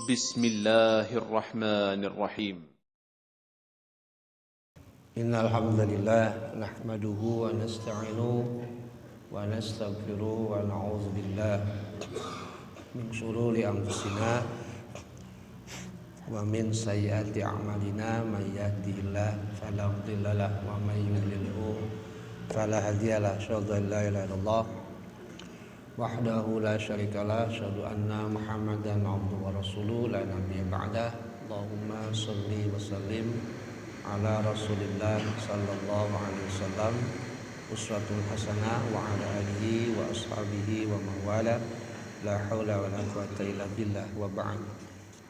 بسم الله الرحمن الرحيم إن الحمد لله نحمده ونستعينه ونستغفره ونعوذ بالله من شرور أنفسنا ومن سيئات أعمالنا من يهده الله فلا مضل له ومن يضلله فلا هادي له أشهد أن لا إله إلا الله وحده لا شريك له أشهد أن محمدا عبده ورسوله لا نبي بعده اللهم صل وسلم على rasulillah sallallahu alaihi wasallam uswatun hasanah wa ala alihi wa ashabihi wa mawala la haula wa la quwata illa billah wa ba'd.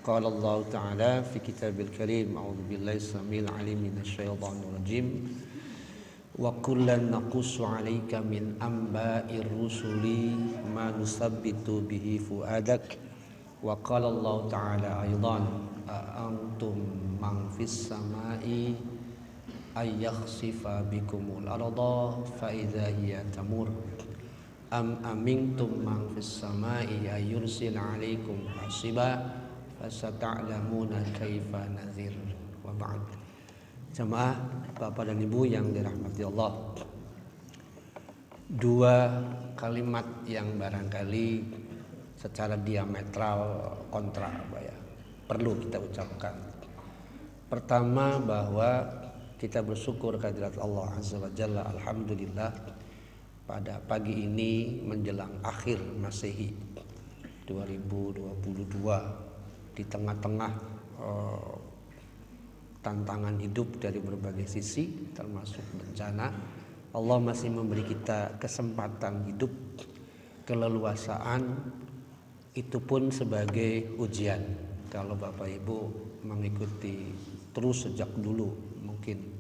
Qala Allah ta'ala fi kitabil karim a'udzu billahi samil alim minasyaitonir rajim wa kullan naqussu 'alaika min amba'ir rusuli ma nusabbitu bihi fuadak wa qala Allah ta'ala aidan antum man fis samai ayakhsifa bikumul arda fa idza hiya tamur am amintum man fis samai ayursil 'alaikum hasiba fasata'lamuna kaifa nadhir wa ba'd. Jamaah Bapak dan Ibu yang dirahmati Allah, dua kalimat yang barangkali secara diametral kontra perlu kita ucapkan. Pertama, bahwa kita bersyukur kehadirat Allah Azza wa Jalla, alhamdulillah pada pagi ini menjelang akhir Masehi 2022 di tengah-tengah tantangan hidup dari berbagai sisi termasuk bencana, Allah masih memberi kita kesempatan hidup, keleluasaan, itu pun sebagai ujian. Kalau Bapak Ibu mengikuti terus sejak dulu mungkin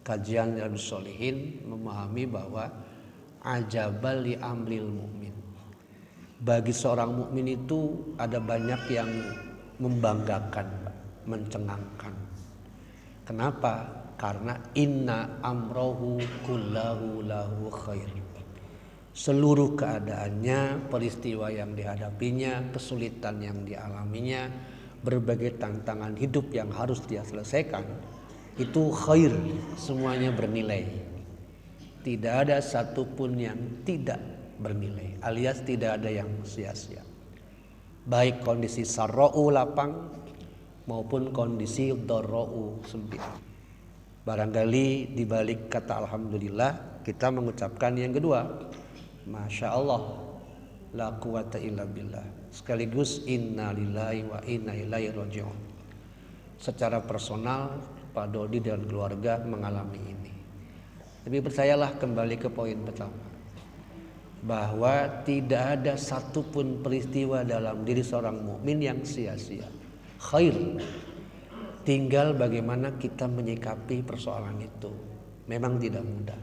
kajian Riyadhus Shalihin, memahami bahwa ajabal li amril mukmin, bagi seorang mukmin itu ada banyak yang membanggakan, mencengangkan. Kenapa? Karena inna amrohu kullahu lahu khair. Seluruh keadaannya, peristiwa yang dihadapinya, kesulitan yang dialaminya, berbagai tantangan hidup yang harus dia selesaikan, itu khair, semuanya bernilai. Tidak ada satupun yang tidak bernilai, alias tidak ada yang sia-sia. Baik kondisi sarra'u lapang maupun kondisi dharra'u sempit. Barangkali di balik kata alhamdulillah kita mengucapkan yang kedua, Masya Allah, la quwata illa billah, sekaligus inna lillahi wa inna ilaihi raji'un. Secara personal Pak Dodi dan keluarga mengalami ini. Tapi percayalah, kembali ke poin pertama, bahwa tidak ada satupun peristiwa dalam diri seorang mukmin yang sia-sia, khair. Tinggal bagaimana kita menyikapi persoalan itu. Memang tidak mudah.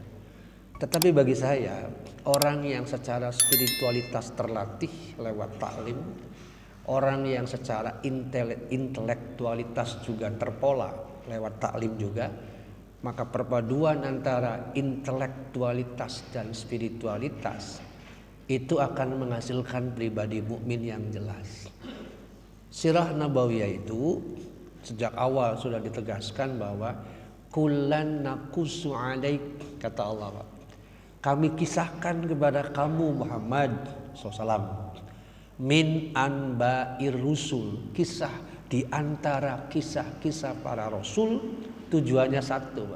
Tetapi bagi saya, orang yang secara spiritualitas terlatih lewat taklim, orang yang secara intelektualitas juga terpola lewat taklim juga, maka perpaduan antara intelektualitas dan spiritualitas itu akan menghasilkan pribadi mukmin yang jelas. Sirah Nabawiyah itu sejak awal sudah ditegaskan bahwa kullan naqussu 'alaik, kata Allah, kami kisahkan kepada kamu Muhammad SAW min anba'ir rusul, kisah di antara kisah-kisah para rasul. Tujuannya satu,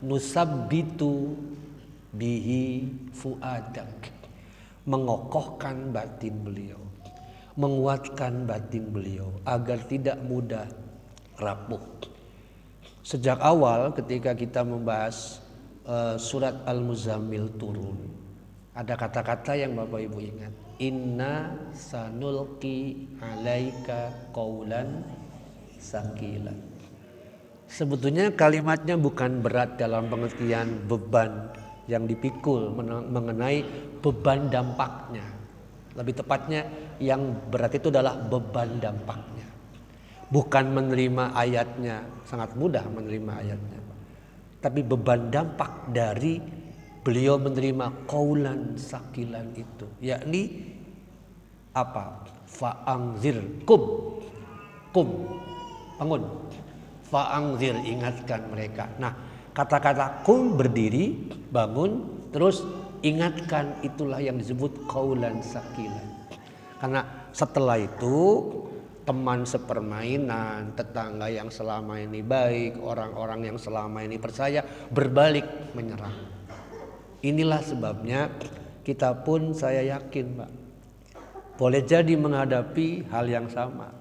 nusabbitu bihi fuadak, mengokohkan batin beliau, menguatkan batin beliau agar tidak mudah rapuh. Sejak awal ketika kita membahas surat Al-Muzammil turun, ada kata-kata yang Bapak Ibu ingat, inna sanulqi alaika qaulan saqilan. Sebetulnya kalimatnya bukan berat dalam pengertian beban yang dipikul, mengenai beban dampaknya. Lebih tepatnya yang berat itu adalah beban dampaknya, bukan menerima ayatnya. Sangat mudah menerima ayatnya, tapi beban dampak dari beliau menerima qaulan saqilan itu, yakni apa? Fa'angzir, kum, bangun. Fa'angzir, ingatkan mereka. Nah, kata-kata kum berdiri, bangun, terus ingatkan, itulah yang disebut qaulan sakilan. Karena setelah itu teman sepermainan, tetangga yang selama ini baik, orang-orang yang selama ini percaya berbalik menyerang. Inilah sebabnya kita pun saya yakin, Pak, boleh jadi menghadapi hal yang sama.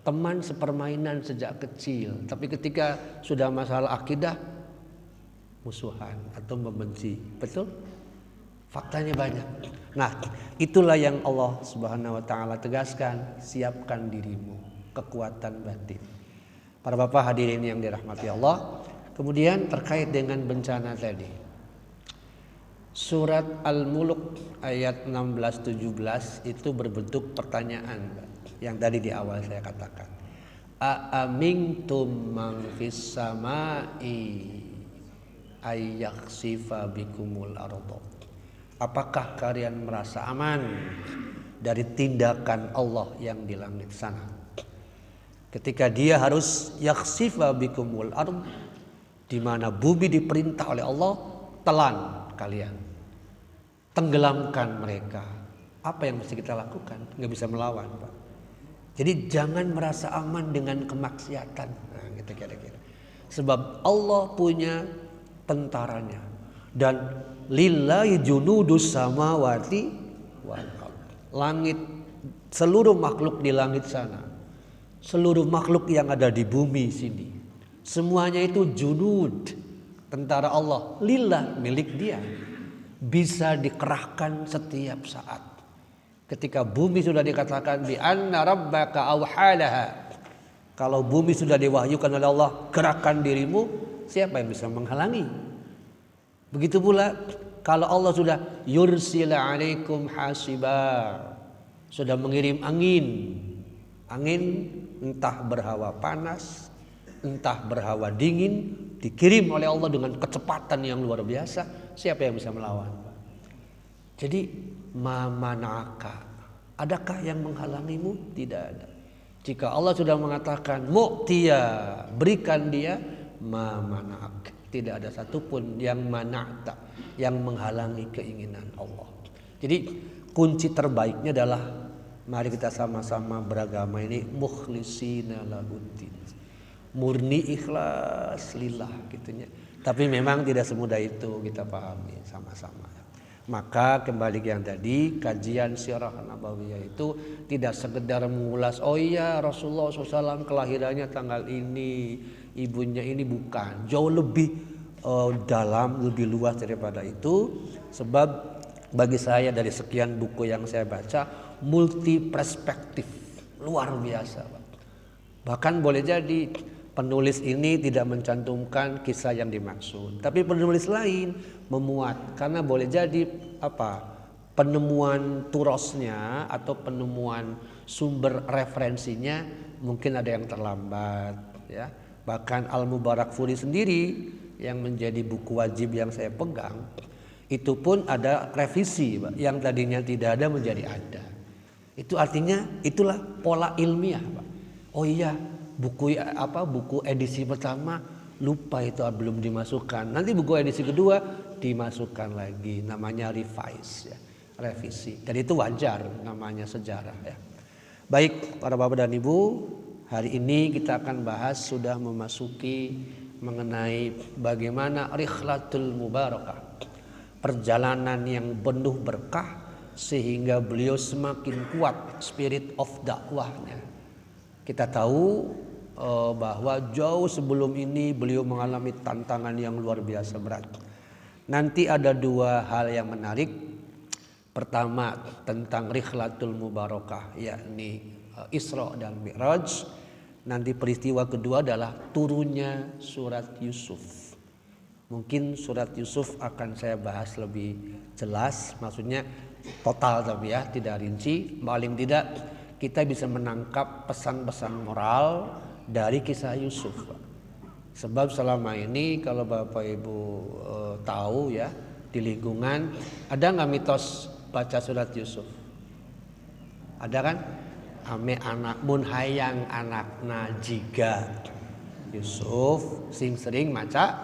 Teman sepermainan sejak kecil, tapi ketika sudah masalah akidah, musuhan atau membenci. Betul? Faktanya banyak. Nah, itulah yang Allah Subhanahu wa taala tegaskan, siapkan dirimu, kekuatan batin. Para bapak hadirin yang dirahmati Allah, kemudian terkait dengan bencana tadi. Surat Al-Mulk ayat 16-17 itu berbentuk pertanyaan, yang tadi di awal saya katakan. A'amintum man fis samai ayyakhsifa bikumul ardh. Apakah kalian merasa aman dari tindakan Allah yang di langit sana? Ketika dia harus yakhsifa bikumul ardh, di mana bumi diperintah oleh Allah, telan kalian, tenggelamkan mereka. Apa yang mesti kita lakukan? Nggak bisa melawan, Pak. Jadi jangan merasa aman dengan kemaksiatan. Nah, gitu kira-kira. Sebab Allah punya tentaranya. Dan lillahi junudus samawati wal ardh. Langit, seluruh makhluk di langit sana, seluruh makhluk yang ada di bumi sini, semuanya itu junud, tentara Allah. Lillah, milik dia, bisa dikerahkan setiap saat. Ketika bumi sudah dikatakan bi anna rabbaka awhalaha, kalau bumi sudah diwahyukan oleh Allah, gerakkan dirimu, siapa yang bisa menghalangi? Begitu pula kalau Allah sudah yursila alaikum hasiba, sudah mengirim angin entah berhawa panas, entah berhawa dingin, dikirim oleh Allah dengan kecepatan yang luar biasa, siapa yang bisa melawan? Jadi mamanaka, adakah yang menghalangimu? Tidak ada. Jika Allah sudah mengatakan mu'tiya, berikan dia, mamanak, tidak ada satupun yang mana'ta, yang menghalangi keinginan Allah. Jadi kunci terbaiknya adalah mari kita sama-sama beragama ini mukhlisina lahuddin, murni ikhlas lillah gitunya. Tapi memang tidak semudah itu, kita pahami sama-sama. Maka kembali ke yang tadi, kajian sirah nabawiyah itu tidak sekedar mengulas, oh iya Rasulullah SAW kelahirannya tanggal ini, ibunya ini, bukan. Jauh lebih dalam, lebih luas daripada itu. Sebab bagi saya dari sekian buku yang saya baca, multi perspektif, luar biasa. Bahkan boleh jadi penulis ini tidak mencantumkan kisah yang dimaksud, tapi penulis lain memuat, karena boleh jadi penemuan turosnya atau penemuan sumber referensinya mungkin ada yang terlambat, ya. Bahkan Al-Mubarakfuri sendiri yang menjadi buku wajib yang saya pegang, itu pun ada revisi, Pak, yang tadinya tidak ada menjadi ada. Itu artinya itulah pola ilmiah, Pak. Oh iya, buku edisi pertama lupa itu belum dimasukkan. Nanti buku edisi kedua dimasukkan lagi, namanya revise, ya, revisi. Dan itu wajar, namanya sejarah, ya. Baik para bapak dan ibu, hari ini kita akan bahas, sudah memasuki mengenai bagaimana Rikhlatul Mubarakah, perjalanan yang penuh berkah sehingga beliau semakin kuat spirit of dakwahnya. Kita tahu bahwa jauh sebelum ini beliau mengalami tantangan yang luar biasa berat. Nanti ada dua hal yang menarik. Pertama tentang Rikhlatul Mubarakah, yakni Isra dan Mi'raj. Nanti peristiwa kedua adalah turunnya surat Yusuf. Mungkin surat Yusuf akan saya bahas lebih jelas, maksudnya total tapi ya, tidak rinci. Paling tidak kita bisa menangkap pesan-pesan moral dari kisah Yusuf. Sebab selama ini kalau Bapak Ibu tahu ya, di lingkungan ada nggak mitos baca surat Yusuf? Ada kan? ame anak mun hayang anakna jiga Yusuf sing sering maca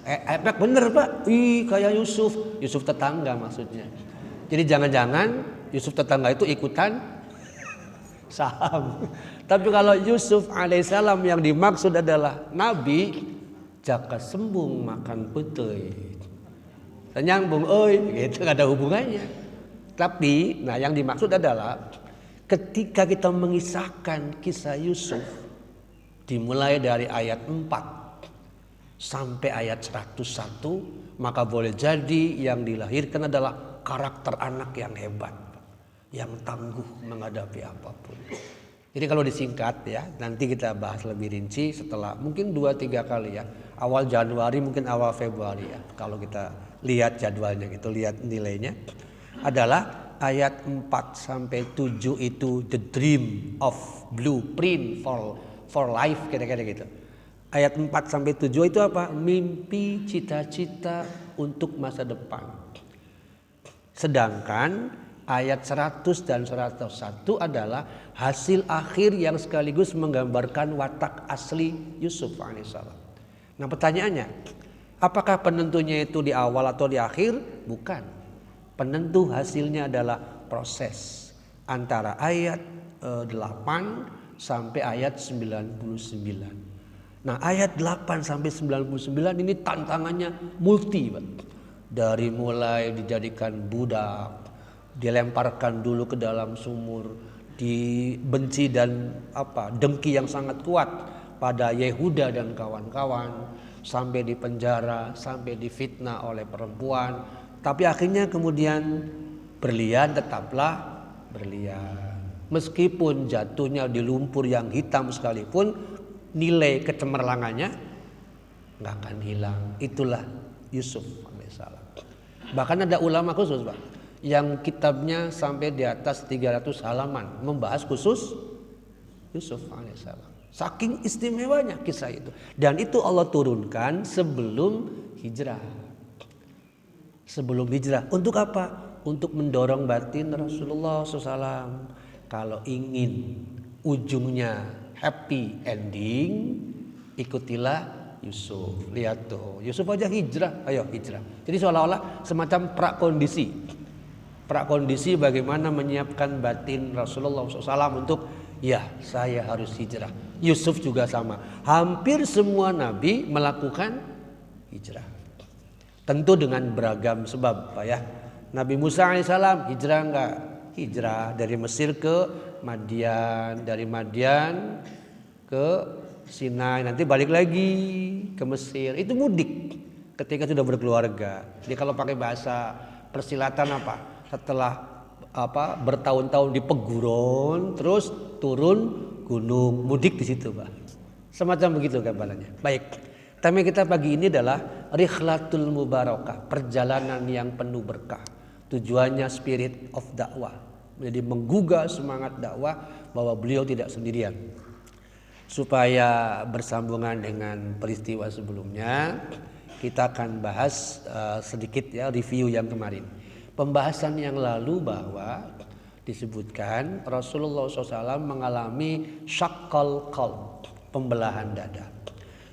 efek bener Pak, ih kayak Yusuf tetangga maksudnya. Jadi jangan-jangan Yusuf tetangga itu ikutan saham. Tapi kalau Yusuf alaihissalam yang dimaksud adalah Nabi, jaka sembung makan putih. Nyambung, gitu nggak ada hubungannya. Tapi, nah yang dimaksud adalah ketika kita mengisahkan kisah Yusuf dimulai dari ayat 4 sampai ayat 101, maka boleh jadi yang dilahirkan adalah karakter anak yang hebat, yang tangguh menghadapi apapun. Jadi kalau disingkat ya, nanti kita bahas lebih rinci setelah mungkin 2-3 kali ya. Awal Januari mungkin awal Februari ya. Kalau kita lihat jadwalnya gitu, lihat nilainya adalah ayat 4 sampai 7 itu the dream of blueprint for life kira-kira gitu. Ayat 4 sampai 7 itu apa? Mimpi, cita-cita untuk masa depan. Sedangkan ayat 100 dan 101 adalah hasil akhir yang sekaligus menggambarkan watak asli Yusuf alaihissalam. Nah pertanyaannya, apakah penentunya itu di awal atau di akhir? Bukan. Penentu hasilnya adalah proses antara ayat 8 sampai ayat 99. Nah ayat 8 sampai 99 ini tantangannya multi, Pak. Dari mulai dijadikan budak, dilemparkan dulu ke dalam sumur, dibenci dan dengki yang sangat kuat pada Yehuda dan kawan-kawan, sampai di penjara, sampai difitnah oleh perempuan. Tapi akhirnya kemudian berlian tetaplah berlian. Meskipun jatuhnya di lumpur yang hitam sekalipun, nilai kecemerlangannya nggak akan hilang. Itulah Yusuf alaihissalam. Bahkan ada ulama khusus, Pak, yang kitabnya sampai di atas 300 halaman membahas khusus Yusuf alaihissalam. Saking istimewanya kisah itu. Dan itu Allah turunkan sebelum hijrah. Sebelum hijrah. Untuk apa? Untuk mendorong batin Rasulullah SAW. Kalau ingin ujungnya happy ending, ikutilah Yusuf. Lihat tuh, Yusuf aja hijrah. Ayo hijrah. Jadi seolah-olah semacam prakondisi. Prakondisi bagaimana menyiapkan batin Rasulullah SAW untuk ya saya harus hijrah. Yusuf juga sama. Hampir semua nabi melakukan hijrah. Tentu dengan beragam sebab, Pak ya. Nabi Musa alaihissalam hijrah enggak? Hijrah dari Mesir ke Madian, dari Madian ke Sinai, nanti balik lagi ke Mesir. Itu mudik ketika sudah berkeluarga. Jadi kalau pakai bahasa persilatan apa? Setelah bertahun-tahun di peguron, terus turun gunung, mudik di situ, Pak. Semacam begitu gambarannya. Baik. Tema kita pagi ini adalah Rikhlatul Mubarakah, perjalanan yang penuh berkah. Tujuannya spirit of dakwah, menjadi menggugah semangat dakwah bahwa beliau tidak sendirian. Supaya bersambungan dengan peristiwa sebelumnya, kita akan bahas sedikit ya review yang kemarin. Pembahasan yang lalu bahwa disebutkan Rasulullah SAW mengalami syaqqal qalb, pembelahan dada.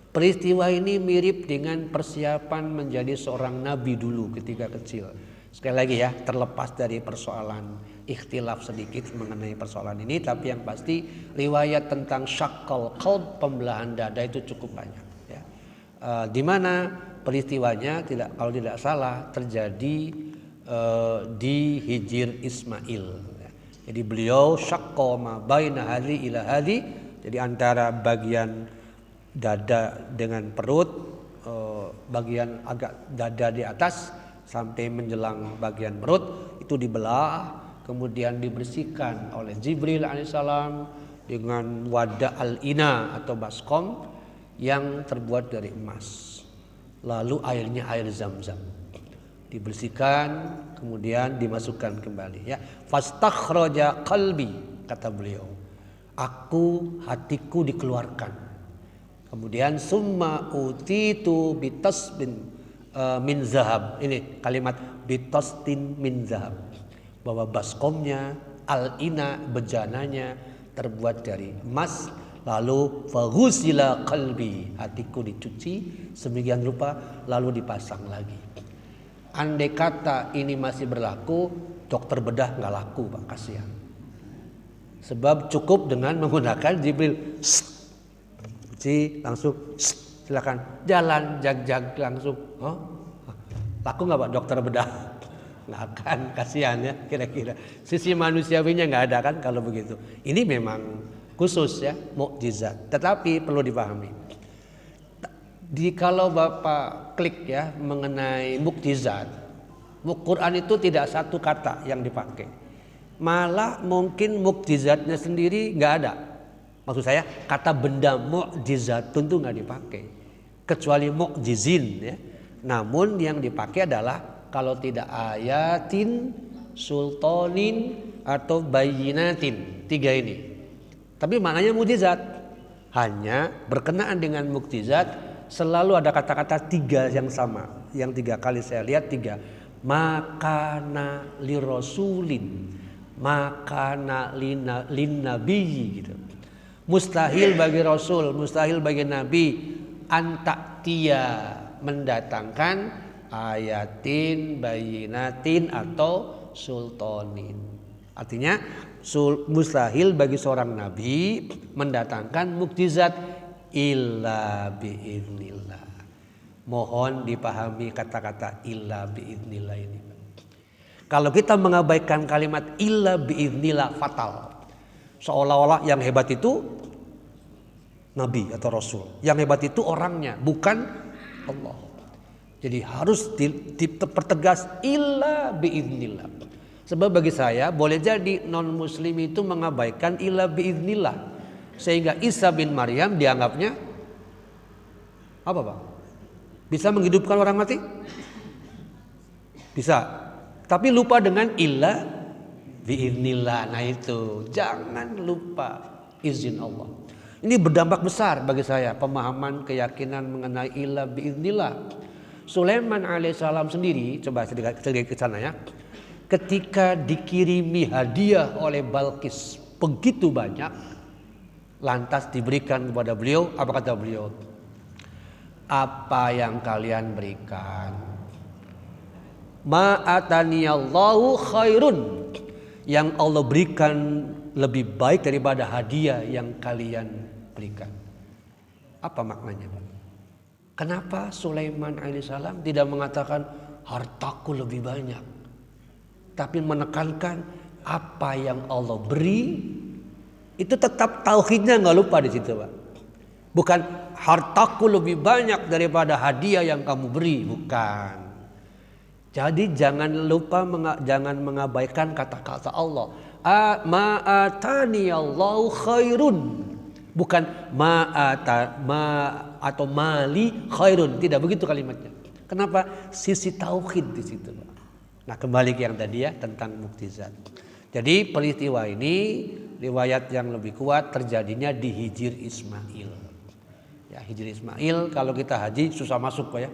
Peristiwa ini mirip dengan persiapan menjadi seorang nabi dulu ketika kecil. Sekali lagi ya, terlepas dari persoalan ikhtilaf sedikit mengenai persoalan ini, tapi yang pasti riwayat tentang syaqqal qalb, pembelahan dada itu cukup banyak ya. Di mana peristiwanya kalau tidak salah terjadi di Hijr Ismail. Jadi beliau syaqqa ma baina hadhi ila hadhi, jadi antara bagian dada dengan perut, bagian agak dada di atas sampai menjelang bagian perut itu dibelah, kemudian dibersihkan oleh Jibril alaihissalam dengan wadah al-ina atau baskom yang terbuat dari emas. Lalu airnya air zam-zam. Dibersihkan, kemudian dimasukkan kembali ya. Fastakhraja qalbi, kata beliau. Hatiku dikeluarkan. Kemudian summa utitu bitasbin min zahab. Ini kalimat bitastin min zahab. Bahwa baskomnya, al-ina bejananya terbuat dari emas. Lalu faghusila qalbi, hatiku dicuci semikian rupa lalu dipasang lagi. Andai kata ini masih berlaku, dokter bedah nggak laku Pak, kasihan. Sebab cukup dengan menggunakan Jibril, cuci langsung, silakan jalan jag langsung. Laku nggak Pak dokter bedah? Nggak akan, kasihan ya kira-kira. Sisi manusiawinya nggak ada kan kalau begitu. Ini memang khusus ya, mukjizat. Tetapi perlu dipahami. Kalau Bapak klik ya mengenai mukjizat, Quran itu tidak satu kata yang dipakai. Malah mungkin mukjizatnya sendiri nggak ada. Maksud saya kata benda mukjizatun itu nggak dipakai, kecuali mukjizin ya. Namun yang dipakai adalah kalau tidak ayatin, sultanin atau bayinatin, 3 ini. Tapi maknanya mukjizat. Hanya berkenaan dengan mukjizat selalu ada kata-kata 3 yang sama. Yang 3 kali saya lihat 3. Makana lirasulin, makana linnabiyyi gitu. Mustahil bagi rasul, mustahil bagi nabi antaktia mendatangkan ayatin, bayinatin atau sultanin. Artinya mustahil bagi seorang nabi mendatangkan mukjizat illa biiznillah. Mohon dipahami kata-kata illa biiznillah ini. Kalau kita mengabaikan kalimat illa biiznillah fatal. Seolah-olah yang hebat itu nabi atau rasul. Yang hebat itu orangnya, bukan Allah. Jadi harus dipertegas illa biiznillah. Sebab bagi saya boleh jadi non muslim itu mengabaikan illa biiznillah. Sehingga Isa bin Maryam dianggapnya apa Pak? Bisa menghidupkan orang mati? Bisa. Tapi lupa dengan illa biiznillah. Nah itu jangan lupa izin Allah. Ini berdampak besar bagi saya pemahaman keyakinan mengenai illa biiznillah. Sulaiman alaihissalam sendiri, coba sedikit ke sana ya. Ketika dikirimi hadiah oleh Balkis begitu banyak, lantas diberikan kepada beliau, apa kata beliau? Apa yang kalian berikan? Ma'ataniyallahu khairun. Yang Allah berikan lebih baik daripada hadiah yang kalian berikan. Apa maknanya Pak? Kenapa Sulaiman alaihissalam tidak mengatakan hartaku lebih banyak? Tapi menekankan apa yang Allah beri, itu tetap tauhidnya nggak lupa di situ Pak. Bukan hartaku lebih banyak daripada hadiah yang kamu beri, bukan. Jadi jangan lupa jangan mengabaikan kata-kata Allah. Ma'atani Allahu khairun, bukan atau mali khairun, tidak begitu kalimatnya. Kenapa? Sisi tauhid di situ Pak. Nah kembali ke yang tadi ya tentang mukjizat. Jadi peristiwa ini riwayat yang lebih kuat terjadinya di Hijr Ismail. Ya Hijr Ismail kalau kita haji susah masuk Pak ya.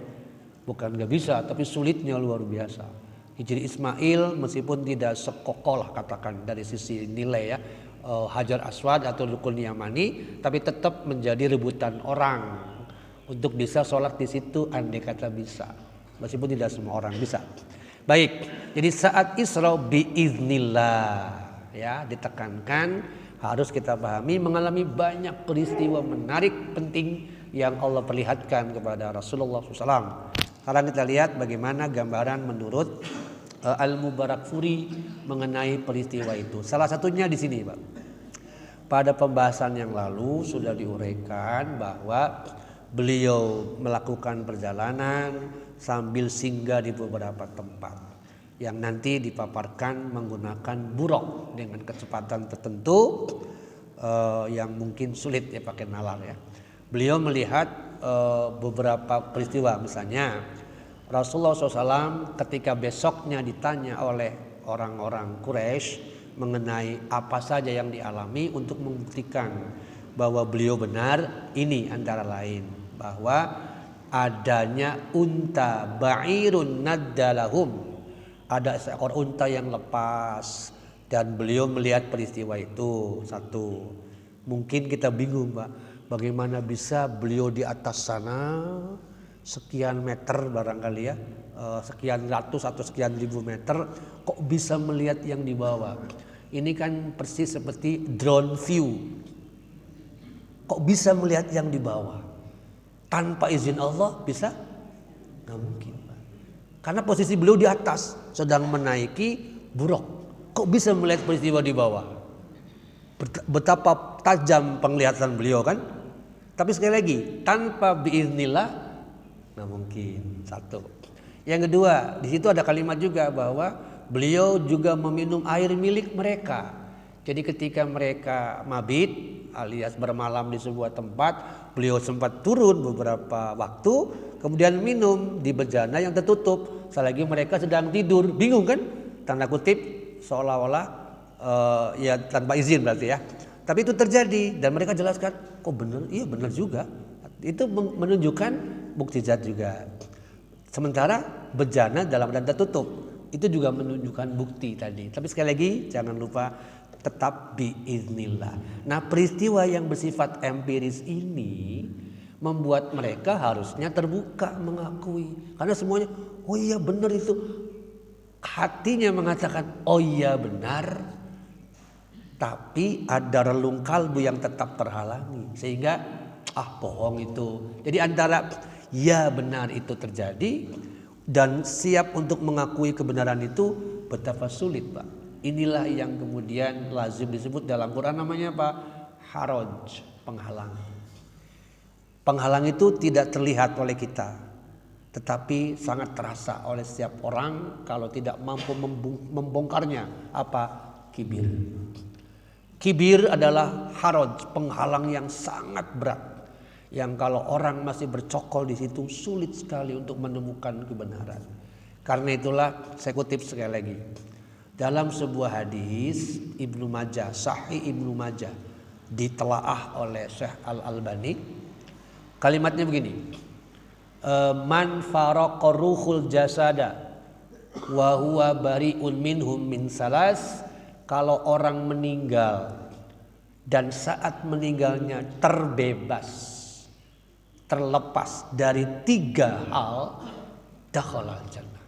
Bukan nggak bisa tapi sulitnya luar biasa. Hijr Ismail meskipun tidak sekokoh lah katakan dari sisi nilai ya Hajar Aswad atau Rukun Yamani, tapi tetap menjadi rebutan orang untuk bisa sholat di situ andai kata bisa. Meskipun tidak semua orang bisa. Baik, jadi saat Isra biiznillah ya ditekankan harus kita pahami mengalami banyak peristiwa menarik penting yang Allah perlihatkan kepada Rasulullah SAW. Sekarang kita lihat bagaimana gambaran menurut Al-Mubarakfuri mengenai peristiwa itu. Salah satunya di sini Pak. Pada pembahasan yang lalu sudah diuraikan bahwa beliau melakukan perjalanan sambil singgah di beberapa tempat yang nanti dipaparkan menggunakan buruk dengan kecepatan tertentu yang mungkin sulit ya pakai nalar ya. Beliau melihat beberapa peristiwa, misalnya Rasulullah SAW ketika besoknya ditanya oleh orang-orang Quraisy mengenai apa saja yang dialami untuk membuktikan bahwa beliau benar, ini antara lain bahwa adanya unta ba'irun naddalahum, ada seekor unta yang lepas Dan beliau melihat peristiwa itu. Satu, mungkin kita bingung Pak, bagaimana bisa beliau di atas sana sekian meter barangkali ya, sekian ratus atau sekian ribu meter, kok bisa melihat yang di bawah. Ini kan persis seperti drone view. Kok bisa melihat yang di bawah? Tanpa izin Allah bisa? Nggak mungkin Pak. Karena posisi beliau di atas sedang menaiki buruk. Kok bisa melihat peristiwa di bawah? Betapa tajam penglihatan beliau kan? Tapi sekali lagi, tanpa biiznillah nggak mungkin. Satu. Yang kedua, di situ ada kalimat juga bahwa beliau juga meminum air milik mereka. Jadi ketika mereka mabit alias bermalam di sebuah tempat, beliau sempat turun beberapa waktu, kemudian minum di bejana yang tertutup. Selagi mereka sedang tidur, bingung kan? Tanda kutip, seolah-olah ya tanpa izin berarti ya. Tapi itu terjadi dan mereka jelaskan, kok benar? Iya benar juga. Itu menunjukkan mukjizat juga. Sementara bejana dalam keadaan tertutup, itu juga menunjukkan bukti tadi. Tapi sekali lagi jangan lupa tetap biiznillah. Nah, peristiwa yang bersifat empiris ini membuat mereka harusnya terbuka mengakui. Karena semuanya, oh iya benar itu. Hatinya mengatakan, oh iya benar. Tapi ada relung kalbu yang tetap terhalangi. Sehingga, bohong itu. Jadi antara ya benar itu terjadi dan siap untuk mengakui kebenaran itu betapa sulit Pak. Inilah yang kemudian lazim disebut dalam Quran namanya apa? Haraj, penghalang. Penghalang itu tidak terlihat oleh kita. Tetapi sangat terasa oleh setiap orang kalau tidak mampu membongkarnya. Apa? Kibir. Kibir adalah haraj, penghalang yang sangat berat. Yang kalau orang masih bercokol di situ sulit sekali untuk menemukan kebenaran. Karena itulah saya kutip sekali lagi. Dalam sebuah hadis Ibnu Majah, Sahih Ibnu Majah ditelaah oleh Syekh Al-Albani. Kalimatnya begini. Man faraqa ruhul jasada wa huwa bari'un minhum min salas. Kalau orang meninggal dan saat meninggalnya terbebas, terlepas dari 3 hal, dakhalal jannah.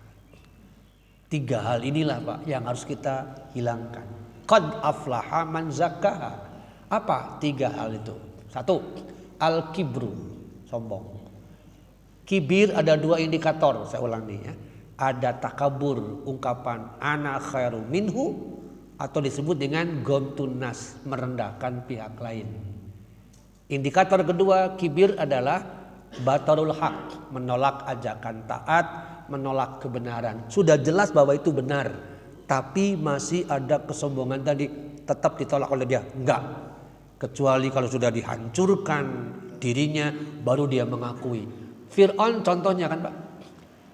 3 hal inilah Pak yang harus kita hilangkan. Qad aflaha man zakkaha. Apa 3 hal itu? 1, al-kibru, sombong. Kibir ada 2 indikator, saya ulangi ya. Ada takabur, ungkapan ana khairu minhu, atau disebut dengan gomtun nas, merendahkan pihak lain. Indikator kedua kibir adalah batarul haq, menolak ajakan taat, menolak kebenaran. Sudah jelas bahwa itu benar, tapi masih ada kesombongan tadi, tetap ditolak oleh dia. Enggak, kecuali kalau sudah dihancurkan dirinya baru dia mengakui. Fir'aun contohnya kan Pak,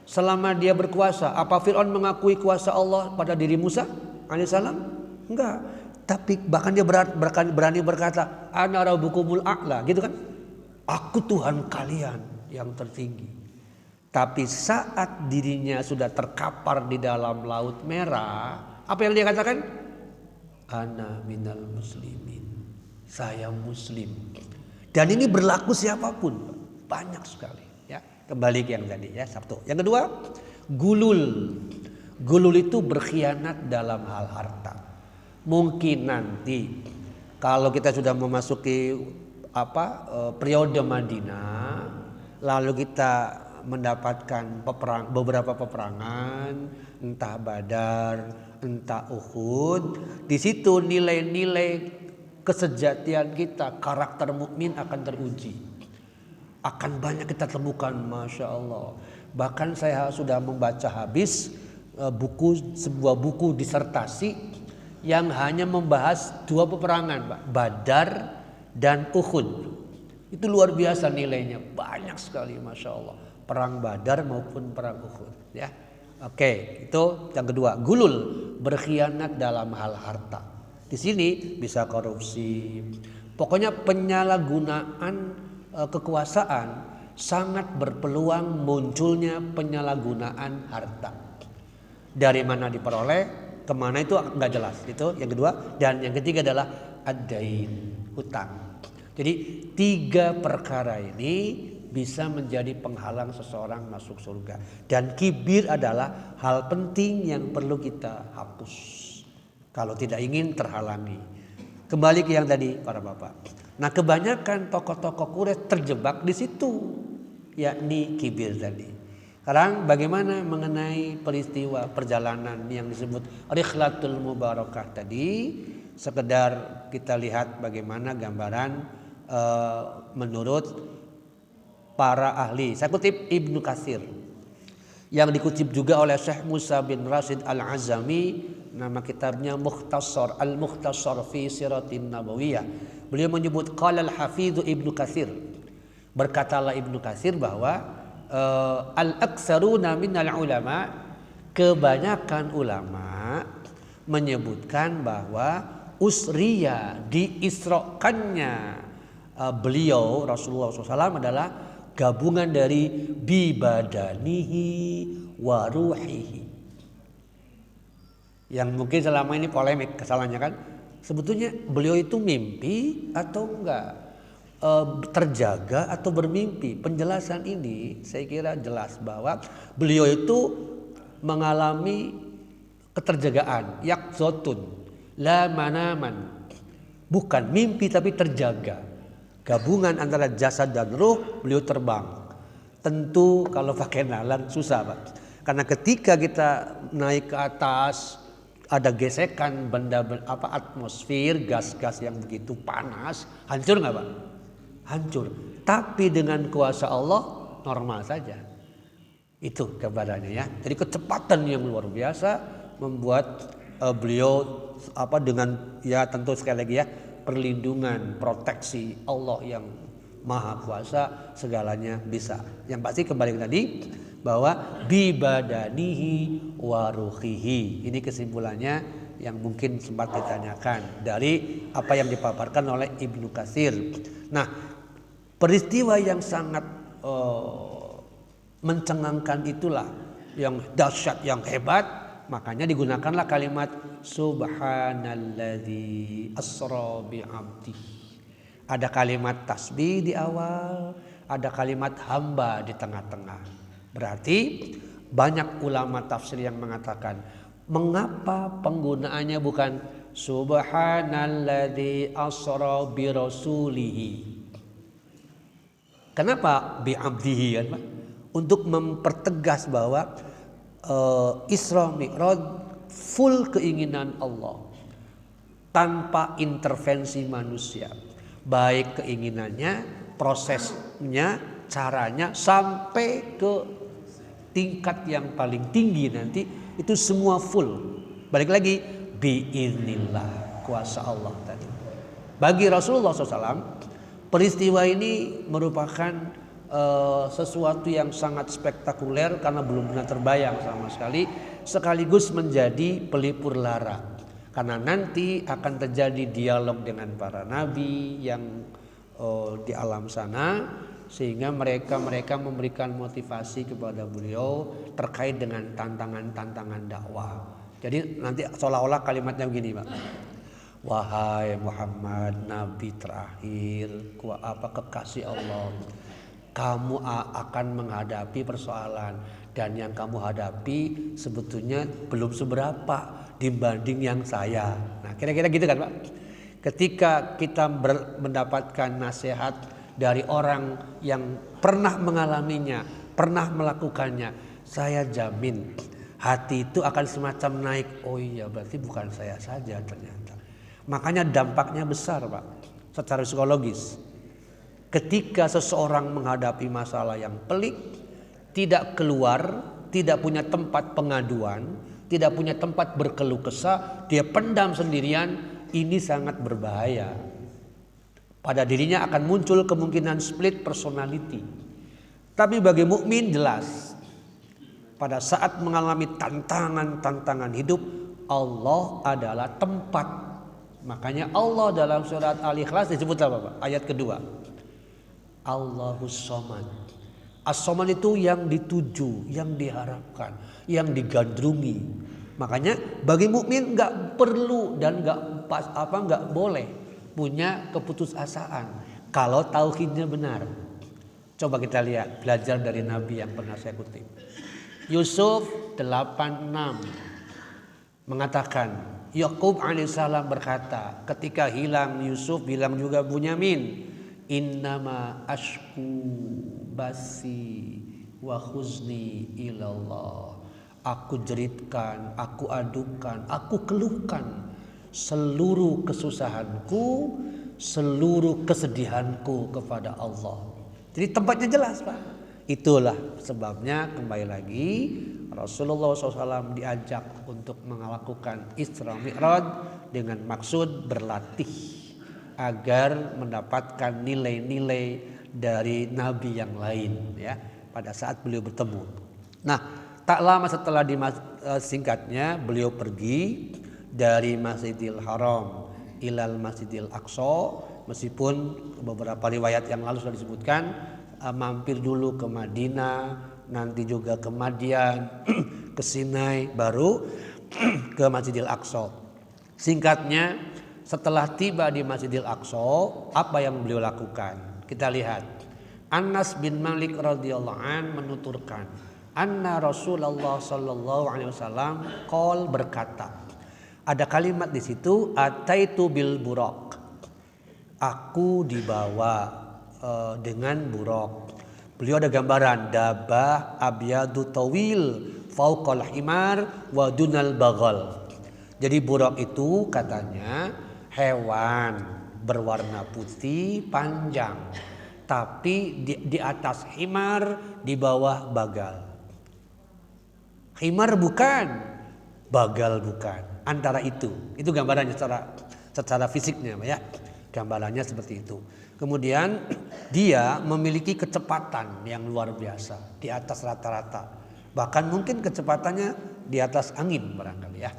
selama dia berkuasa, apa Fir'aun mengakui kuasa Allah pada diri Musa alaihissalam? Enggak. Tapi bahkan dia berani berkata, ana rabbukumul a'la, gitu kan? Aku Tuhan kalian yang tertinggi. Tapi saat dirinya sudah terkapar di dalam laut merah, apa yang dia katakan? Ana minal muslimin, saya muslim. Dan ini berlaku siapapun, banyak sekali. Kembali ke yang tadi ya, Sabtu. Yang kedua, gulul. Gulul itu berkhianat dalam hal harta. Mungkin nanti kalau kita sudah memasuki periode Madinah, lalu kita mendapatkan beberapa peperangan, entah Badar, entah Uhud, di situ nilai-nilai kesejatian kita, karakter mukmin akan teruji. Akan banyak kita temukan, Masya Allah. Bahkan saya sudah membaca habis sebuah buku disertasi yang hanya membahas 2 peperangan, Pak, Badar dan Uhud. Itu luar biasa nilainya, banyak sekali, Masya Allah. Perang Badar maupun perang Uhud. Ya, oke, itu yang kedua. Gulul, berkhianat dalam hal harta. Di sini bisa korupsi. Pokoknya penyalahgunaan kekuasaan sangat berpeluang munculnya penyalahgunaan harta. Dari mana diperoleh? kemana itu nggak jelas. Itu yang kedua. Dan yang ketiga adalah ad-dain, hutang. Jadi 3 perkara ini bisa menjadi penghalang seseorang masuk surga. Dan kibir adalah hal penting yang perlu kita hapus kalau tidak ingin terhalangi. Kembali ke yang tadi para bapak. Nah, kebanyakan tokoh-tokoh Quraisy terjebak di situ, yakni kibir tadi. Sekarang bagaimana mengenai peristiwa perjalanan yang disebut Rikhlatul Mubarakah tadi? Sekedar kita lihat bagaimana gambaran menurut para ahli. Saya kutip Ibnu Katsir yang dikutip juga oleh Syekh Musa bin Rashid Al-Azami, nama kitabnya Mukhtasar Al-Mukhtasar fi Siratin Nabawiyah. Beliau menyebut qala al-Hafidz Ibnu Katsir, berkatalah Ibnu Katsir bahwa al-aktsaruna minal ulama, kebanyakan ulama menyebutkan bahwa usriya, diisrokannya beliau Rasulullah SAW adalah gabungan dari bibadanihi wa ruhihi. Yang mungkin selama ini polemik kesalahannya kan, sebetulnya beliau itu mimpi atau enggak, terjaga atau bermimpi. Penjelasan ini saya kira jelas bahwa beliau itu mengalami keterjagaan, yaqzatun la manaman, bukan mimpi tapi terjaga. Gabungan antara jasad dan ruh, beliau terbang. Tentu kalau pakai nalar susah Pak. Karena ketika kita naik ke atas ada gesekan atmosfer, gas-gas yang begitu panas, hancur nggak Pak? Hancur. Tapi dengan kuasa Allah normal saja. Itu gambarannya ya. Jadi kecepatan yang luar biasa membuat beliau dengan ya tentu sekali lagi ya, perlindungan, proteksi Allah yang maha kuasa, segalanya bisa. Yang pasti kembali tadi bahwa bibadanihi wa ruhihi. Ini kesimpulannya yang mungkin sempat ditanyakan dari apa yang dipaparkan oleh Ibnu Katsir. Nah, peristiwa yang sangat mencengangkan itulah, yang dahsyat, yang hebat. Makanya digunakanlah kalimat subhanalladzi asra bi'abdi. Ada kalimat tasbih di awal, ada kalimat hamba di tengah-tengah. Berarti banyak ulama tafsir yang mengatakan, mengapa penggunaannya bukan subhanalladzi asra bi rasulihi? Kenapa bi'abdihi kan Pak? Untuk mempertegas bahwa Isra Mi'raj full keinginan Allah tanpa intervensi manusia, baik keinginannya, prosesnya, caranya sampai ke tingkat yang paling tinggi nanti itu semua full. Balik lagi biiznillah, kuasa Allah tadi. Bagi Rasulullah SAW peristiwa ini merupakan sesuatu yang sangat spektakuler karena belum pernah terbayang sama sekali, sekaligus menjadi pelipur lara karena nanti akan terjadi dialog dengan para nabi yang di alam sana, sehingga mereka memberikan motivasi kepada beliau terkait dengan tantangan-tantangan dakwah. Jadi nanti seolah-olah kalimatnya begini Pak, wahai Muhammad, nabi terakhir, kekasih Allah, kamu akan menghadapi persoalan, dan yang kamu hadapi sebetulnya belum seberapa dibanding yang saya. Nah, kira-kira gitu kan Pak. Ketika kita mendapatkan nasihat dari orang yang pernah mengalaminya, pernah melakukannya, saya jamin hati itu akan semacam naik. Oh iya, berarti bukan saya saja ternyata. Makanya dampaknya besar Pak, secara psikologis. Ketika seseorang menghadapi masalah yang pelik, tidak keluar, tidak punya tempat pengaduan, tidak punya tempat berkeluh kesah, dia pendam sendirian, ini sangat berbahaya. Pada dirinya akan muncul kemungkinan split personality. Tapi bagi mukmin jelas, pada saat mengalami tantangan hidup, Allah adalah tempat. Makanya Allah dalam surat Al-Ikhlas disebut apa Pak? Ayat kedua. Allahus Somad. As-Somad itu yang dituju, yang diharapkan, yang digandrungi. Makanya bagi mukmin nggak perlu dan nggak boleh punya keputusasaan kalau tauhidnya benar. Coba kita lihat, belajar dari Nabi yang pernah saya kutip. Yusuf 86 mengatakan, Yakub alaihissalam berkata, ketika hilang Yusuf, bilang juga Bunyamin, innama ashku basi wa khuzni ilallah. Aku jeritkan, aku adukan, aku keluhkan seluruh kesusahanku, seluruh kesedihanku kepada Allah. Jadi tempatnya jelas, Pak. Itulah sebabnya kembali lagi Rasulullah SAW diajak untuk melakukan Isra Mi'raj dengan maksud berlatih agar mendapatkan nilai-nilai dari nabi yang lain ya pada saat beliau bertemu. Nah, tak lama setelah singkatnya beliau pergi dari Masjidil Haram ilal Masjidil Aqsa, meskipun beberapa riwayat yang lalu sudah disebutkan mampir dulu ke Madinah, nanti juga ke Madian, ke Sinai, baru ke Masjidil Aqsa. Singkatnya, setelah tiba di Masjidil Aqsa, apa yang beliau lakukan? Kita lihat. Anas bin Malik radhiyallahu an menuturkan, anna Rasulullah sallallahu alaihi wasallam qol berkata. Ada kalimat di situ, ataitu bil buraq. Aku dibawa dengan buraq. Beliau ada gambaran dabah abyadu tawil fauqal himar wa dunal baghal. Jadi buraq itu katanya hewan berwarna putih panjang, tapi di atas himar, di bawah bagal. Himar bukan, bagal bukan. Antara itu gambarannya secara fisiknya ya. Gambarannya seperti itu. Kemudian dia memiliki kecepatan yang luar biasa di atas rata-rata. Bahkan mungkin kecepatannya di atas angin barangkali ya.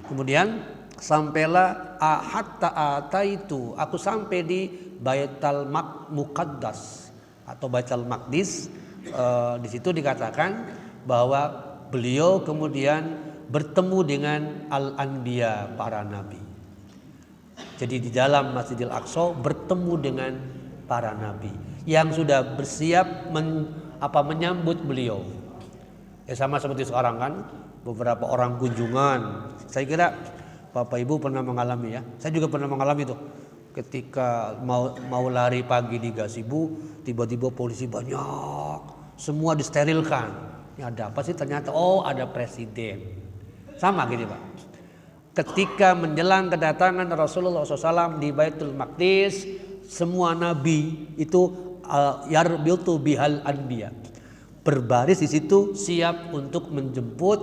Kemudian sampailah hatta ataitu, aku sampai di Baitul Muqaddas atau Baitul Maqdis. Di situ dikatakan bahwa beliau kemudian bertemu dengan al-anbiya, para nabi. Jadi di dalam Masjidil Aqsa bertemu dengan para nabi yang sudah bersiap menyambut beliau. Ya sama seperti sekarang kan, beberapa orang kunjungan. Saya kira Bapak Ibu pernah mengalami ya. Saya juga pernah mengalami itu. Ketika mau lari pagi di Gazebo, tiba-tiba polisi banyak, semua disterilkan. Ya ada apa sih? Ternyata ada presiden. Sama gitu Pak. Ketika menjelang kedatangan Rasulullah SAW di Baitul Maqdis, semua nabi itu yarbiltu bihal anbiya, berbaris di situ siap untuk menjemput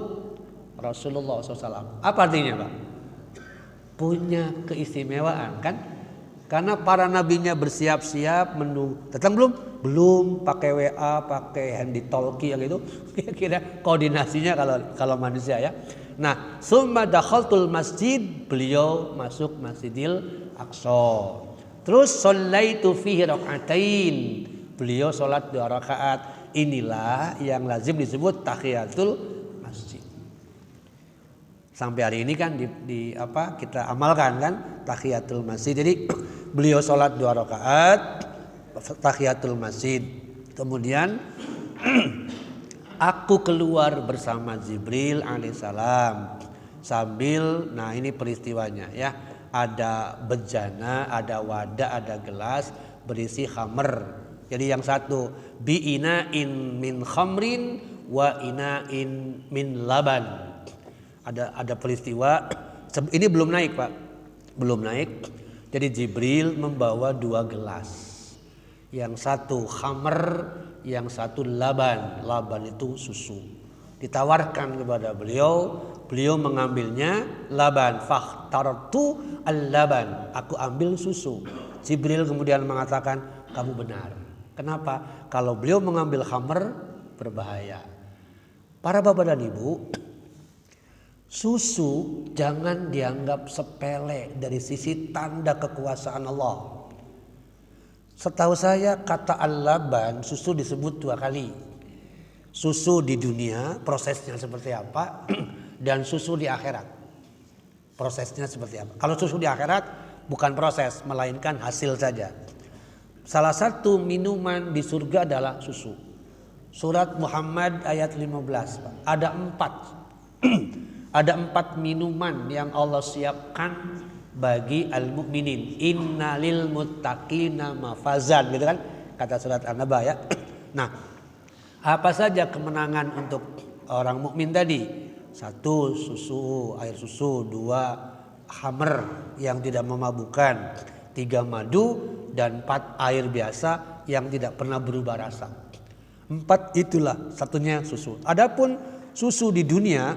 Rasulullah SAW. Apa artinya Pak? Punya keistimewaan kan? Karena para nabinya bersiap-siap menunggu. Datang belum? Belum, pakai WA, pakai handy talkie yang itu. Kira-kira koordinasinya kalau manusia ya. Nah, summa dakhaltul masjid, beliau masuk Masjidil Aqsa. Terus shallaitu fihi rakaatain. Beliau salat 2 rakaat. Inilah yang lazim disebut tahiyatul masjid. Sampai hari ini kan kita amalkan kan tahiyatul masjid. Jadi beliau salat 2 rakaat tahiyatul masjid. Kemudian aku keluar bersama Jibril alaihissalam sambil, nah ini peristiwanya ya, ada bejana, ada wadah, ada gelas berisi khamr. Jadi yang satu bi'ina'in min khamrin wa ina'in min laban. Ada peristiwa, ini belum naik Pak, belum naik. Jadi Jibril membawa 2 gelas, yang satu khamr, yang satu laban. Laban itu susu. Ditawarkan kepada beliau, beliau mengambilnya laban. Fakhtartu al-laban, aku ambil susu. Jibril kemudian mengatakan, kamu benar. Kenapa? Kalau beliau mengambil khamr berbahaya. Para bapak dan ibu, susu jangan dianggap sepele dari sisi tanda kekuasaan Allah. Setahu saya kata al-laban, susu disebut 2 kali. Susu di dunia prosesnya seperti apa, dan susu di akhirat. Prosesnya seperti apa? Kalau susu di akhirat bukan proses, melainkan hasil saja. Salah satu minuman di surga adalah susu. Surat Muhammad ayat 15, Pak. Ada 4. Ada 4 minuman yang Allah siapkan bagi al-mu'minin. Innalil muttaqina mafazan, gitu kan? Kata surat An-Naba ya. Nah, apa saja kemenangan untuk orang mukmin tadi? 1, susu, air susu. 2, khamr yang tidak memabukkan. 3, madu. Dan 4, air biasa yang tidak pernah berubah rasa. 4 itulah, satunya susu. Adapun susu di dunia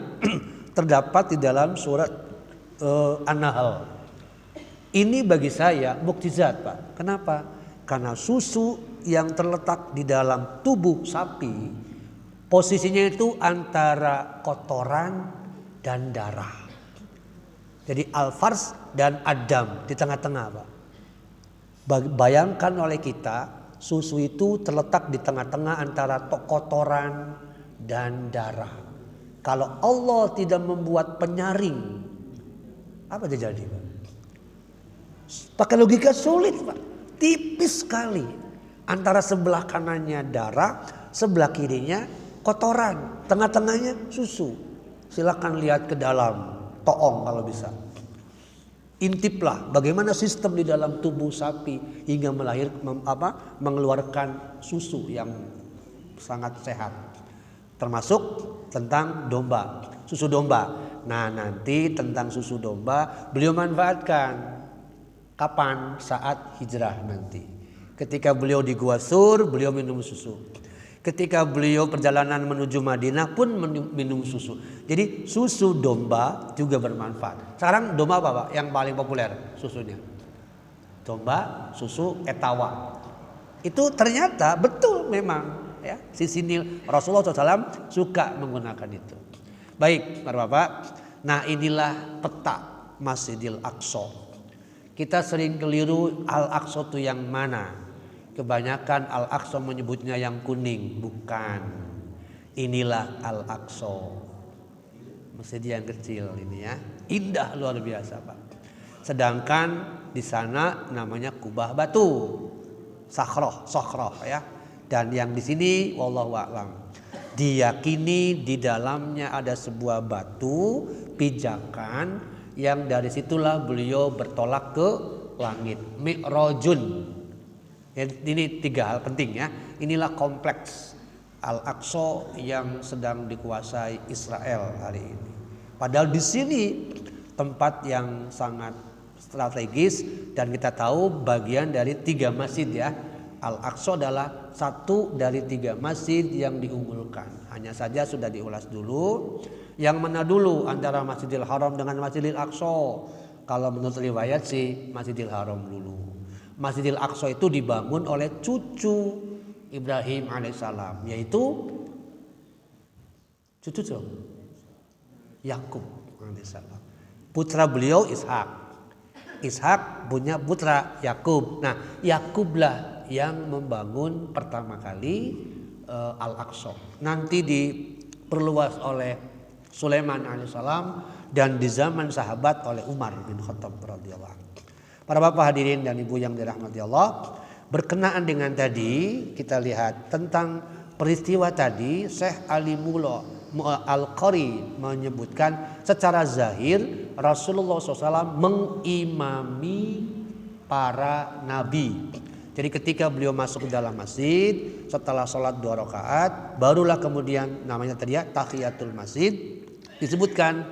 terdapat di dalam surat An-Nahl. Ini bagi saya mukjizat, Pak. Kenapa? Karena susu yang terletak di dalam tubuh sapi posisinya itu antara kotoran dan darah. Jadi al-fars dan adam di tengah-tengah, Pak. Bayangkan oleh kita, susu itu terletak di tengah-tengah antara kotoran dan darah. Kalau Allah tidak membuat penyaring, apa terjadi, Pak? Pakai logika sulit, Pak. Tipis sekali. Antara sebelah kanannya darah, sebelah kirinya kotoran, tengah-tengahnya susu. Silakan lihat ke dalam toong kalau bisa. Intiplah bagaimana sistem di dalam tubuh sapi hingga mengeluarkan susu yang sangat sehat. Termasuk tentang domba, susu domba. Nah, nanti tentang susu domba beliau manfaatkan. Kapan? Saat hijrah nanti. Ketika beliau di Gua Sur, beliau minum susu. Ketika beliau perjalanan menuju Madinah pun minum susu. Jadi susu domba juga bermanfaat. Sekarang domba apa, Pak, yang paling populer susunya? Domba susu etawa. Itu ternyata betul memang ya. Rasulullah SAW suka menggunakan itu. Baik, para Bapak. Nah, inilah peta Masjidil Aqsa. Kita sering keliru Al-Aqsa itu yang mana? Kebanyakan Al-Aqsa menyebutnya yang kuning. Bukan. Inilah Al-Aqsa. Masjid yang kecil ini ya. Indah luar biasa, Pak. Sedangkan di sana namanya kubah batu. Sakhroh ya. Dan yang di sini wallahu a'lam. Diyakini di dalamnya ada sebuah batu pijakan yang dari situlah beliau bertolak ke langit. Mi'rajun. Ini 3 hal penting ya. Inilah kompleks Al-Aqsa yang sedang dikuasai Israel hari ini. Padahal di sini tempat yang sangat strategis dan kita tahu bagian dari 3 masjid ya. Al-Aqsa adalah satu dari 3 masjid yang diunggulkan. Hanya saja sudah diulas dulu. Yang mana dulu antara Masjidil Haram dengan Masjidil Aqsa? Kalau menurut riwayat sih Masjidil Haram dulu. Masjidil Aqsa itu dibangun oleh cucu Ibrahim alaihissalam, yaitu cucu Yakub alaihissalam. Putra beliau Ishak. Ishak punya putra Yakub. Nah, Yakublah yang membangun pertama kali Al-Aqsa. Nanti diperluas oleh Sulaiman alaihissalam dan di zaman sahabat oleh Umar bin Khattab radhiyallahu anhu. Para bapak hadirin dan ibu yang dirahmati Allah, berkenaan dengan tadi kita lihat tentang peristiwa tadi, Syekh Ali Mullah Al-Qari menyebutkan secara zahir Rasulullah SAW mengimami para nabi. Jadi ketika beliau masuk ke dalam masjid, setelah sholat 2 rakaat, barulah kemudian namanya tadi ya tahiyatul masjid. Disebutkan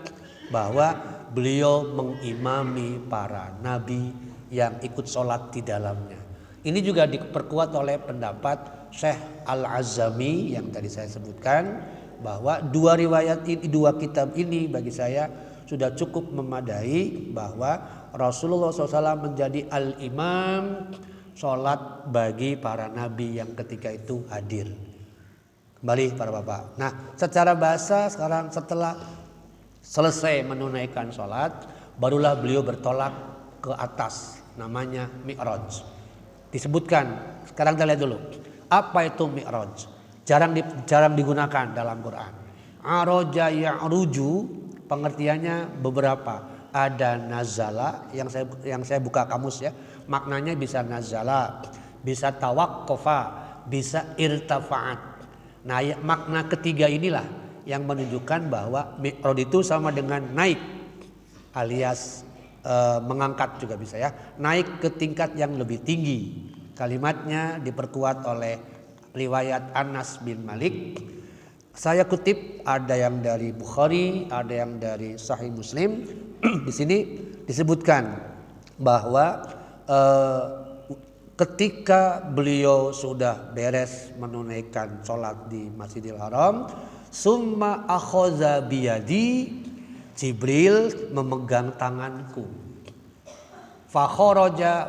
bahwa beliau mengimami para nabi yang ikut sholat di dalamnya. Ini juga diperkuat oleh pendapat Syekh Al-Azami yang tadi saya sebutkan, bahwa 2 riwayat ini, 2 kitab ini bagi saya sudah cukup memadai bahwa Rasulullah SAW menjadi al-imam sholat bagi para nabi yang ketika itu hadir. Kembali para bapak. Nah, secara bahasa sekarang setelah selesai menunaikan sholat, barulah beliau bertolak ke atas, namanya Mi'raj. Disebutkan, sekarang kita lihat dulu. Apa itu Mi'raj? Jarang digunakan dalam Quran. Araja ya'ruju pengertiannya beberapa. Ada nazala yang saya buka kamus ya. Maknanya bisa nazala, bisa tawaqqafa, bisa irtafa'at. Nah, makna ketiga inilah yang menunjukkan bahwa mi'raj itu sama dengan naik alias mengangkat juga bisa ya. Naik ke tingkat yang lebih tinggi. Kalimatnya diperkuat oleh riwayat Anas bin Malik. Saya kutip, ada yang dari Bukhari, ada yang dari Sahih Muslim. Di sini disebutkan bahwa ketika beliau sudah beres menunaikan sholat di Masjidil Haram, summa akhadha biyadi, Jibril memegang tanganku. Fa'araja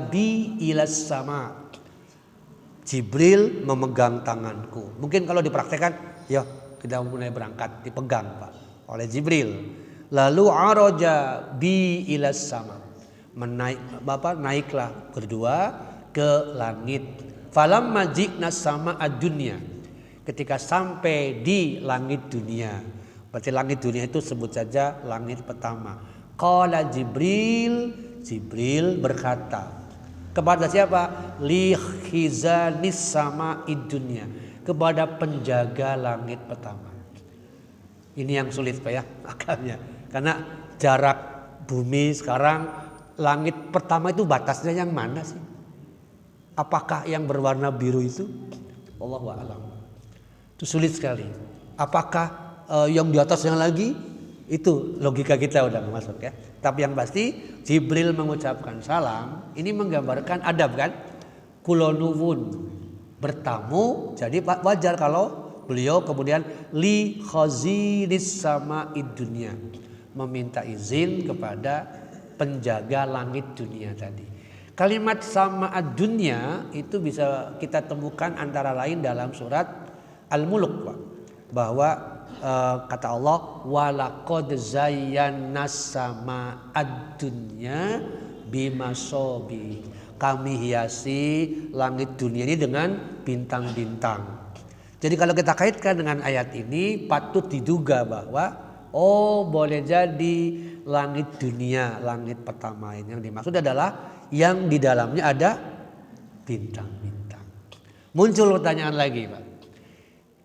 bi ilas sama. Jibril memegang tanganku. Mungkin kalau dipraktekkan, ya kita mulai berangkat, dipegang Pak oleh Jibril. Lalu araja bi ilas sama. Naiklah berdua ke langit. Falamma ji'na sama ad-dunya. Ketika sampai di langit dunia. Berarti langit dunia itu sebut saja langit pertama. Qala Jibril berkata kepada siapa? Li khizanis sama idunya, kepada penjaga langit pertama. Ini yang sulit Pak ya akalnya, karena jarak bumi sekarang langit pertama itu batasnya yang mana sih? Apakah yang berwarna biru itu? Wallahu a'lam. Itu sulit sekali. Apakah yang di atasnya lagi? Itu logika kita udah masuk ya. Tapi yang pasti Jibril mengucapkan salam. Ini menggambarkan adab kan. Kulonuwun, bertamu. Jadi wajar kalau beliau kemudian li khazinis sama idunya, meminta izin kepada penjaga langit dunia tadi. Kalimat sama ad-dunya itu bisa kita temukan antara lain dalam surat Al-Mulk Pak. Bahwa kata Allah walaqad zayyana sama ad-dunya bimasobi, kami hiasi langit dunia ini dengan bintang-bintang. Jadi kalau kita kaitkan dengan ayat ini patut diduga bahwa boleh jadi langit dunia, langit pertama ini yang dimaksud adalah yang di dalamnya ada bintang-bintang. Muncul pertanyaan lagi Pak.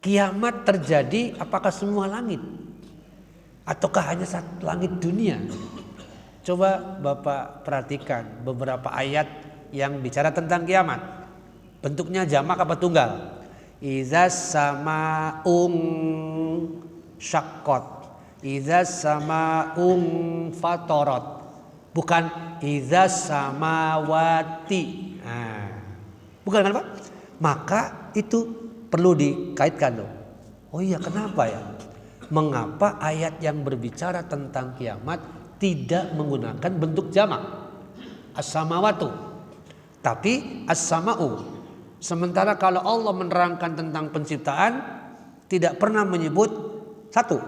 Kiamat terjadi apakah semua langit? Ataukah hanya satu langit dunia? Coba Bapak perhatikan beberapa ayat yang bicara tentang kiamat. Bentuknya jamak apa tunggal? Iza sama'un syaqqat, iza sama'un fatorot. Bukan iza samawati. Bukan kan Pak? Maka itu perlu dikaitkan dong. Oh iya, kenapa ya? Mengapa ayat yang berbicara tentang kiamat tidak menggunakan bentuk jamak? As-samawatu. Tapi as-sama'u. Sementara kalau Allah menerangkan tentang penciptaan tidak pernah menyebut satu.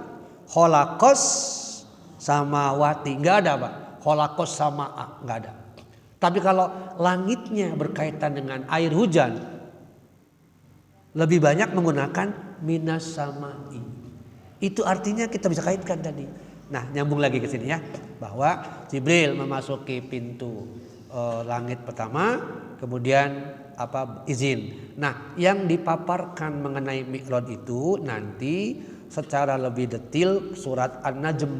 Kholaqos samawati. Enggak ada Pak. Kholaqos sama'a. Enggak ada. Tapi kalau langitnya berkaitan dengan air hujan, lebih banyak menggunakan minas samai. Itu artinya kita bisa kaitkan tadi. Nah, nyambung lagi ke sini ya, bahwa Jibril memasuki pintu langit pertama, kemudian izin. Nah, yang dipaparkan mengenai mi'raj itu nanti secara lebih detail surat An-Najm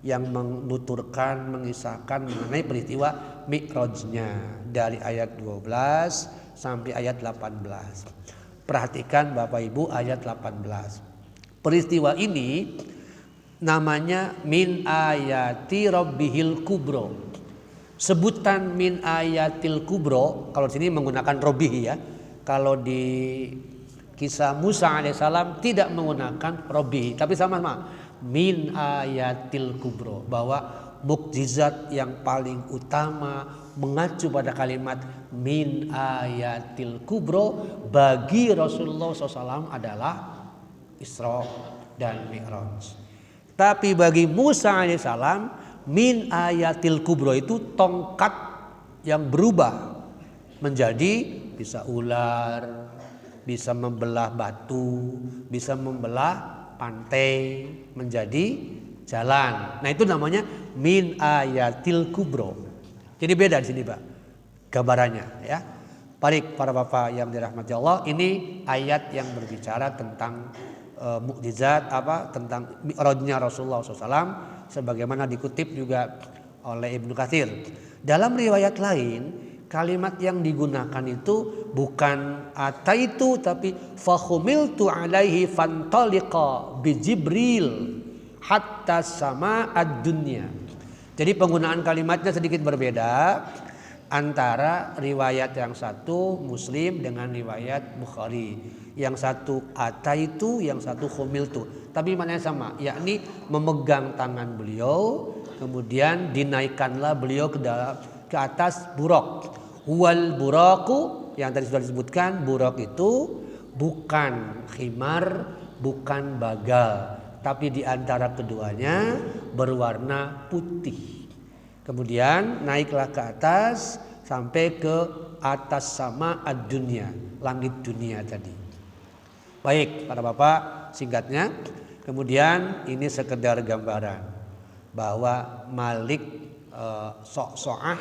yang menuturkan, mengisahkan mengenai peristiwa mi'rajnya dari ayat 12 sampai ayat 18. Perhatikan Bapak Ibu ayat 18. Peristiwa ini namanya min ayati rabbihil kubro. Sebutan min ayatil kubro kalau di sini menggunakan robihi ya. Kalau di kisah Musa alaihissalam tidak menggunakan robihi, tapi sama-sama min ayatil kubro, bahwa mukjizat yang paling utama mengacu pada kalimat min ayatil kubro bagi Rasulullah SAW adalah Isra dan Mi'raj. Tapi bagi Musa alaihissalam min ayatil kubro itu tongkat yang berubah menjadi bisa ular, bisa membelah batu, bisa membelah pantai menjadi jalan. Nah itu namanya min ayatil kubro. Jadi beda di sini Pak gambarannya ya. Baik para bapak yang dirahmati Allah, ini ayat yang berbicara tentang mukjizat tentang mi'rajnya Rasulullah SAW, sebagaimana dikutip juga oleh Ibnu Katsir. Dalam riwayat lain, kalimat yang digunakan itu bukan ataitu, tapi fakhumiltu alaihi fantaliqa bi Jibril hatta sama ad-dunya. Jadi penggunaan kalimatnya sedikit berbeda antara riwayat yang satu Muslim dengan riwayat Bukhari. Yang satu ataitu, yang satu khumiltu. Tapi maknanya sama, yakni memegang tangan beliau, kemudian dinaikkanlah beliau ke atas buraq. Wal buraku yang tadi sudah disebutkan, buraq itu bukan khimar, bukan bagal, tapi di antara keduanya berwarna putih. Kemudian naiklah ke atas sampai ke atas sama ad-dunya, langit dunia tadi. Baik para bapak, singkatnya, kemudian ini sekedar gambaran bahwa Malik So'ah,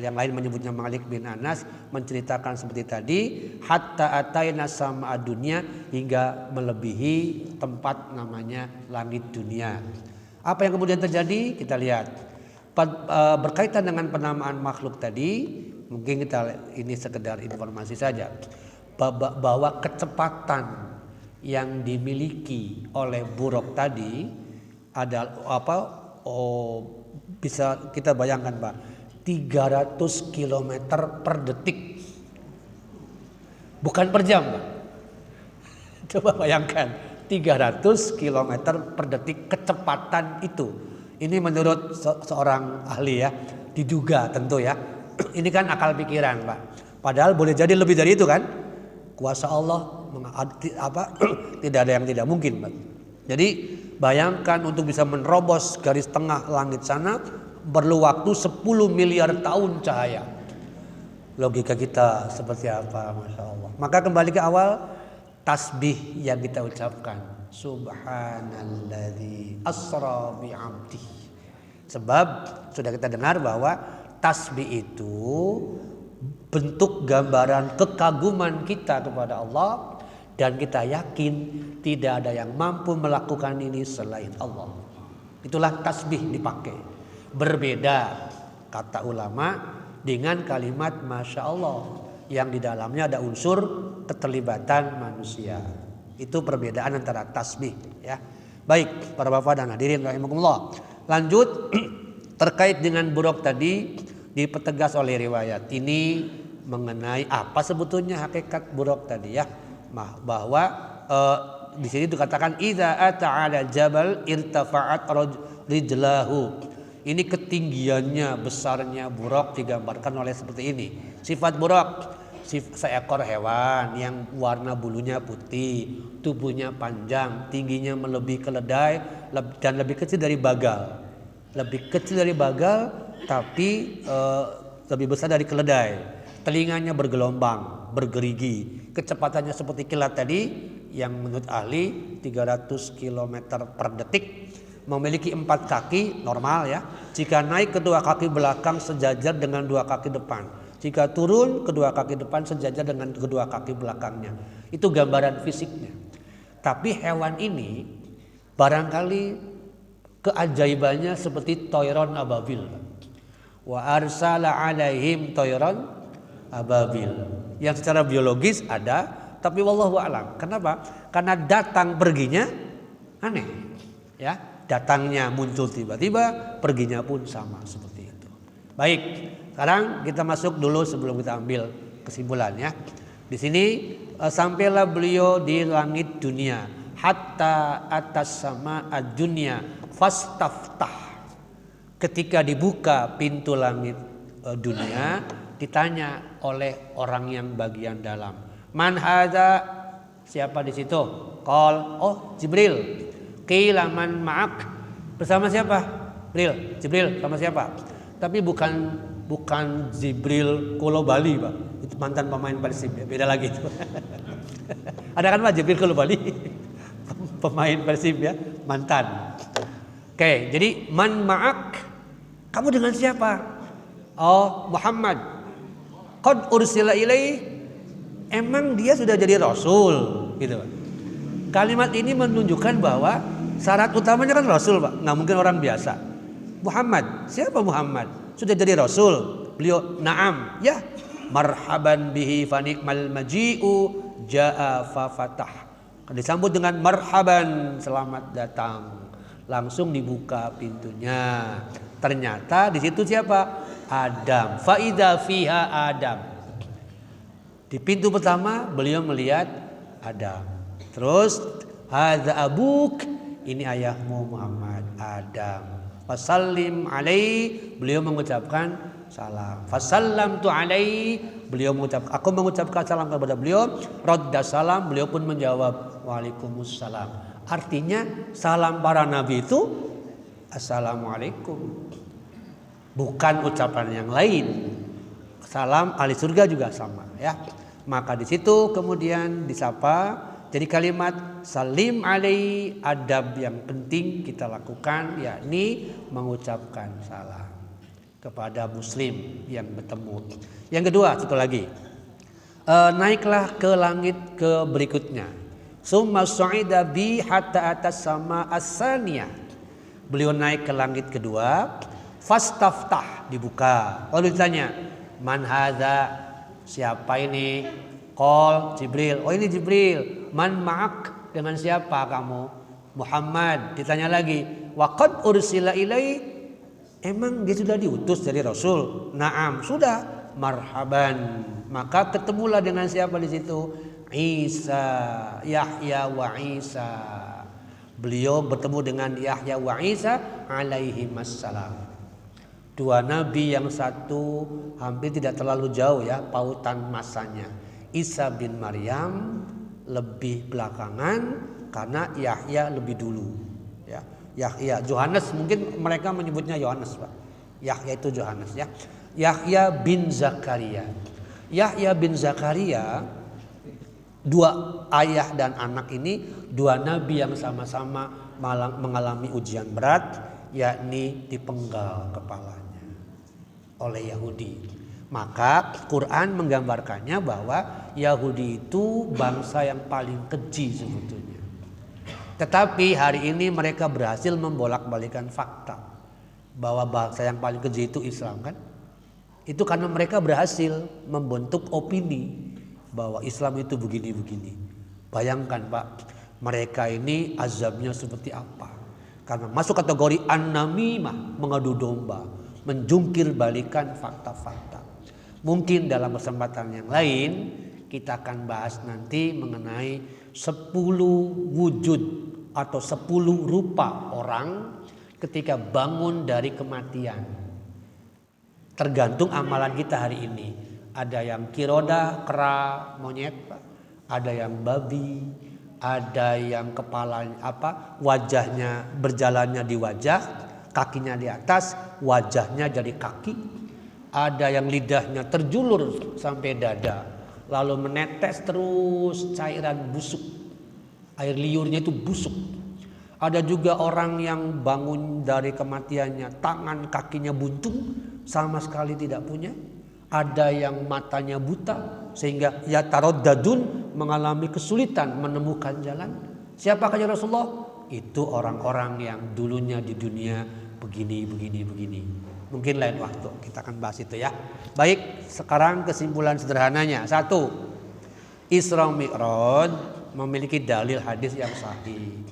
yang lain menyebutnya Malik bin Anas, menceritakan seperti tadi, hatta ataina sama ad-dunya, hingga melebihi tempat namanya langit dunia. Apa yang kemudian terjadi? Kita lihat. Berkaitan dengan penamaan makhluk tadi, mungkin ini sekedar informasi saja, bahwa kecepatan yang dimiliki oleh buraq tadi adalah bisa kita bayangkan Pak, 300 km per detik, bukan per jam Pak. Coba bayangkan 300 km per detik kecepatan itu. Ini menurut seorang ahli ya, diduga tentu ya. Ini kan akal pikiran Pak. Padahal boleh jadi lebih dari itu kan. Kuasa Allah tidak ada yang tidak mungkin Pak. Jadi bayangkan untuk bisa menerobos garis tengah langit sana perlu waktu 10 miliar tahun cahaya. Logika kita seperti apa, Masya Allah. Maka kembali ke awal, tasbih yang kita ucapkan. Subhanalladzi asra bi'abdi. Sebab sudah kita dengar bahwa tasbih itu bentuk gambaran kekaguman kita kepada Allah, dan kita yakin tidak ada yang mampu melakukan ini selain Allah. Itulah tasbih dipakai. Berbeda kata ulama dengan kalimat Masya Allah yang di dalamnya ada unsur keterlibatan manusia. Itu perbedaan antara tasbih ya. Baik para bapak dan hadirin rahimakumullah. Lanjut terkait dengan buraq tadi, dipertegas oleh riwayat ini mengenai apa sebetulnya hakikat buraq tadi ya. Bahwa di sini dikatakan idza ata'ala jabal irtafa'at rijlahu. Ini ketinggiannya, besarnya buraq digambarkan oleh seperti ini. Sifat buraq, seekor hewan yang warna bulunya putih, tubuhnya panjang, tingginya melebihi keledai dan lebih kecil dari bagal. Lebih kecil dari bagal tapi lebih besar dari keledai. Telinganya bergelombang, bergerigi. Kecepatannya seperti kilat tadi yang menurut ahli 300 km per detik. Memiliki 4 kaki normal ya. Jika naik kedua kaki belakang sejajar dengan 2 kaki depan. Jika turun kedua kaki depan sejajar dengan kedua kaki belakangnya. Itu gambaran fisiknya. Tapi hewan ini barangkali keajaibannya seperti toiron ababil. Wa arsala alaihim toiron ababil. Yang secara biologis ada, tapi wallahu a'lam. Kenapa? Karena datang perginya aneh. Ya, datangnya muncul tiba-tiba, perginya pun sama seperti itu. Baik. Sekarang kita masuk dulu sebelum kita ambil kesimpulan ya. Di sini sampailah beliau di langit dunia, hatta atas sama ad-dunya fastaftah. Ketika dibuka pintu langit dunia, ditanya oleh orang yang bagian dalam, man hadza, siapa di situ? Qal, oh Jibril. Qila man ma'ak, bersama siapa? Jibril sama siapa? Tapi bukan Jibril Kolo Bali Pak, itu mantan pemain Persib, beda lagi itu. Ada kan Pak Jibril Kolo Bali, pemain Persib ya, mantan. Oke, jadi man ma'ak, kamu dengan siapa? Oh, Muhammad. Qad ursila ilaihi, emang dia sudah jadi rasul gitu. Kalimat ini menunjukkan bahwa syarat utamanya kan rasul, Pak. Nggak mungkin orang biasa. Muhammad, siapa Muhammad? Sudah jadi rasul. Beliau, na'am, ya. Marhaban bihi fanikmal maji'u ja'a fa fatah. Disambut dengan marhaban, selamat datang. Langsung dibuka pintunya. Ternyata di situ siapa? Adam. Fa idza fiha Adam. Di pintu pertama beliau melihat Adam. Terus hadza abuk, ini ayahmu Muhammad, Adam. Fasallim alaihi, beliau mengucapkan salam. Fasallamtu alaihi, beliau mengucapkan, aku mengucapkan salam kepada beliau. Radda salam, beliau pun menjawab waalaikumsalam. Artinya salam para nabi itu assalamualaikum, bukan ucapan yang lain. Salam ahli surga juga sama ya. Maka di situ kemudian disapa. Jadi kalimat salim alaihi, adab yang penting kita lakukan yakni mengucapkan salam kepada muslim yang bertemu. Yang kedua, satu lagi, naiklah ke langit ke berikutnya. Summa su'ida bi hatta atas sama as-saniyah. Beliau naik ke langit kedua, fastaftah, dibuka. Lalu ditanya, man hadza, siapa ini? Qol Jibril, oh ini Jibril. Man ma'ak, dengan siapa kamu? Muhammad. Ditanya lagi, wa qad ursila ilai, emang dia sudah diutus dari Rasul? Naam, sudah. Marhaban. Maka ketemulah dengan siapa di situ? Isa, Yahya wa Isa. Beliau bertemu dengan Yahya wa Isa alaihimassalam. Dua nabi yang satu hampir tidak terlalu jauh ya pautan masanya. Isa bin Maryam lebih belakangan karena Yahya lebih dulu ya. Yahya, Yohanes, mungkin mereka menyebutnya Yohanes, Pak. Yahya itu Yohanes ya. Yahya bin Zakaria. Yahya bin Zakaria, dua ayah dan anak ini dua nabi yang sama-sama mengalami ujian berat, yakni dipenggal kepalanya oleh Yahudi. Maka Quran menggambarkannya bahwa Yahudi itu bangsa yang paling keji sebetulnya. Tetapi hari ini mereka berhasil membolak-balikan fakta bahwa bangsa yang paling keji itu Islam kan. Itu karena mereka berhasil membentuk opini bahwa Islam itu begini-begini. Bayangkan Pak, mereka ini azabnya seperti apa. Karena masuk kategori an-namimah, mengadu domba, menjungkir balikan fakta-fakta. Mungkin dalam kesempatan yang lain kita akan bahas nanti mengenai 10 wujud atau 10 rupa orang ketika bangun dari kematian. Tergantung amalan kita hari ini. Ada yang kiroda, kera, monyet, ada yang babi, ada yang kepalanya wajahnya berjalannya di wajah, kakinya di atas, wajahnya jadi kaki. Ada yang lidahnya terjulur sampai dada, lalu menetes terus cairan busuk, air liurnya itu busuk. Ada juga orang yang bangun dari kematiannya, tangan kakinya buntung, sama sekali tidak punya. Ada yang matanya buta sehingga ya taraddadun, mengalami kesulitan menemukan jalan. Siapakah ya Rasulullah? Itu orang-orang yang dulunya di dunia begini. Mungkin lain waktu kita akan bahas itu ya. Baik, sekarang kesimpulan sederhananya. 1. Isra Mi'raj memiliki dalil hadis yang sahih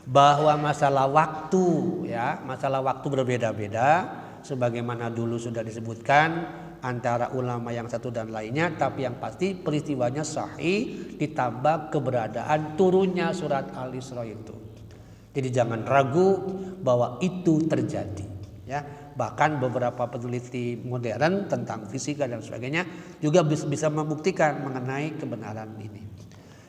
bahwa masalah waktu berbeda-beda sebagaimana dulu sudah disebutkan antara ulama yang satu dan lainnya, tapi yang pasti peristiwanya sahih ditambah keberadaan turunnya surat Al-Isra itu. Jadi jangan ragu bahwa itu terjadi ya. Bahkan beberapa peneliti modern tentang fisika dan sebagainya juga bisa membuktikan mengenai kebenaran ini.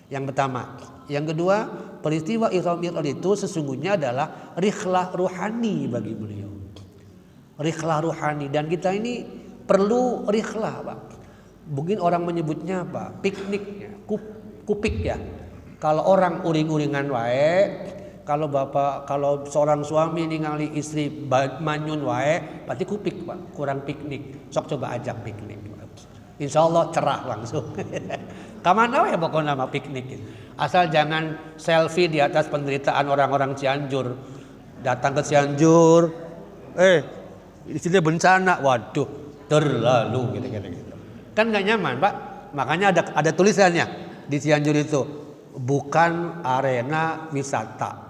Yang pertama. Yang kedua, peristiwa Isra Mi'raj itu sesungguhnya adalah rihlah ruhani bagi beliau. Rihlah ruhani, dan kita ini perlu rihlah, Pak. Mungkin orang menyebutnya apa? Piknik ya, kupik ya. Kalau orang uring-uringan wae, kalau seorang suami ningali istri manyun wae, berarti kupik Pak, kurang piknik. Sok coba ajak piknik. Insya Allah cerah langsung. Kamana wae pokoknya nama piknik. Asal jangan selfie di atas penderitaan orang-orang Cianjur. Datang ke Cianjur, di sini bencana, waduh, terlalu gitu. Kan nggak nyaman Pak. Makanya ada tulisannya di Cianjur itu, bukan arena wisata.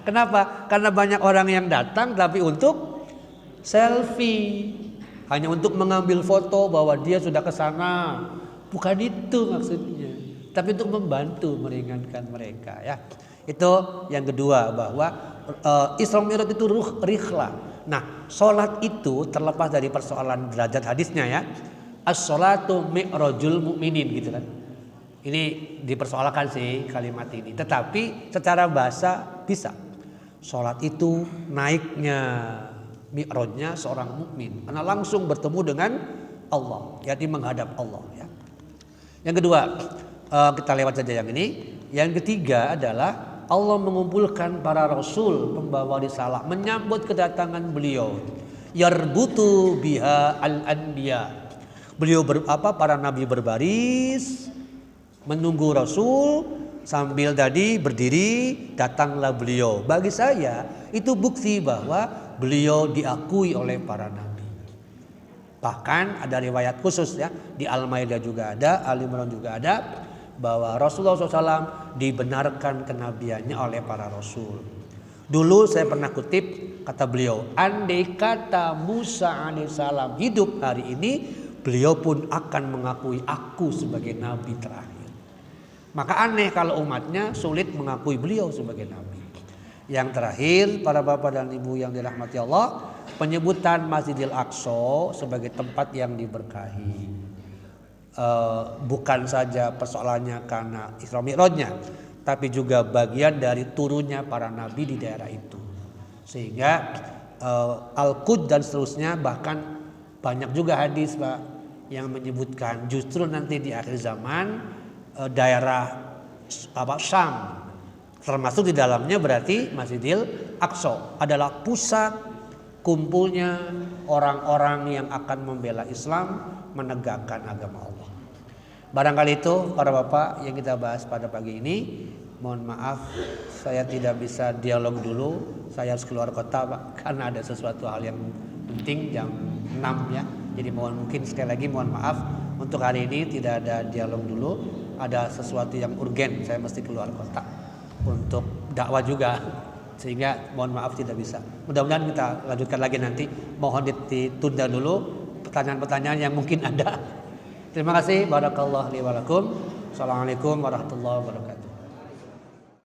Kenapa? Karena banyak orang yang datang tapi untuk selfie, hanya untuk mengambil foto bahwa dia sudah ke sana. Bukan itu maksudnya, tapi untuk membantu meringankan mereka ya. Itu yang kedua, bahwa Isra Mi'raj itu rihlah. Nah, sholat itu terlepas dari persoalan derajat hadisnya ya. As-sholatu mi'rajul mu'minin gitu kan. Ini dipersoalkan sih kalimat ini, tetapi secara bahasa bisa. Sholat itu naiknya, mi'rajnya seorang mukmin, karena langsung bertemu dengan Allah, jadi menghadap Allah ya. Yang kedua, kita lewat saja yang ini. Yang ketiga adalah Allah mengumpulkan para rasul pembawa risalah menyambut kedatangan beliau. Yarbutu biha al-anbiya. Beliau para nabi berbaris menunggu Rasul, sambil tadi berdiri datanglah beliau. Bagi saya itu bukti bahwa beliau diakui oleh para nabi. Bahkan ada riwayat khusus ya, di Al-Maidah juga ada, Ali Imran juga ada, bahwa Rasulullah SAW dibenarkan kenabiannya oleh para rasul. Dulu saya pernah kutip kata beliau, andai kata Musa alaihissalam hidup hari ini, beliau pun akan mengakui aku sebagai nabi terakhir. Maka aneh kalau umatnya sulit mengakui beliau sebagai nabi. Yang terakhir, para bapak dan ibu yang dirahmati Allah, penyebutan Masjidil Aqsa sebagai tempat yang diberkahi. Bukan saja persoalannya karena Isra Mi'rajnya, tapi juga bagian dari turunnya para nabi di daerah itu. Sehingga Al-Quds dan seterusnya, bahkan banyak juga hadis Pak yang menyebutkan justru nanti di akhir zaman daerah Syam, termasuk di dalamnya berarti Masjidil Aqsa adalah pusat kumpulnya orang-orang yang akan membela Islam, menegakkan agama Allah. Barangkali itu para bapak yang kita bahas pada pagi ini. Mohon maaf saya tidak bisa dialog dulu, saya harus keluar kota Pak, karena ada sesuatu hal yang penting jam 6 ya. Jadi mungkin sekali lagi mohon maaf untuk hari ini tidak ada dialog dulu. Ada sesuatu yang urgen, saya mesti keluar kota untuk dakwah juga, sehingga mohon maaf tidak bisa. Mudah-mudahan kita lanjutkan lagi nanti. Mohon ditunda dulu pertanyaan-pertanyaan yang mungkin ada. Terima kasih. Barakallahu li wa lakum. Assalamualaikum warahmatullahi wabarakatuh.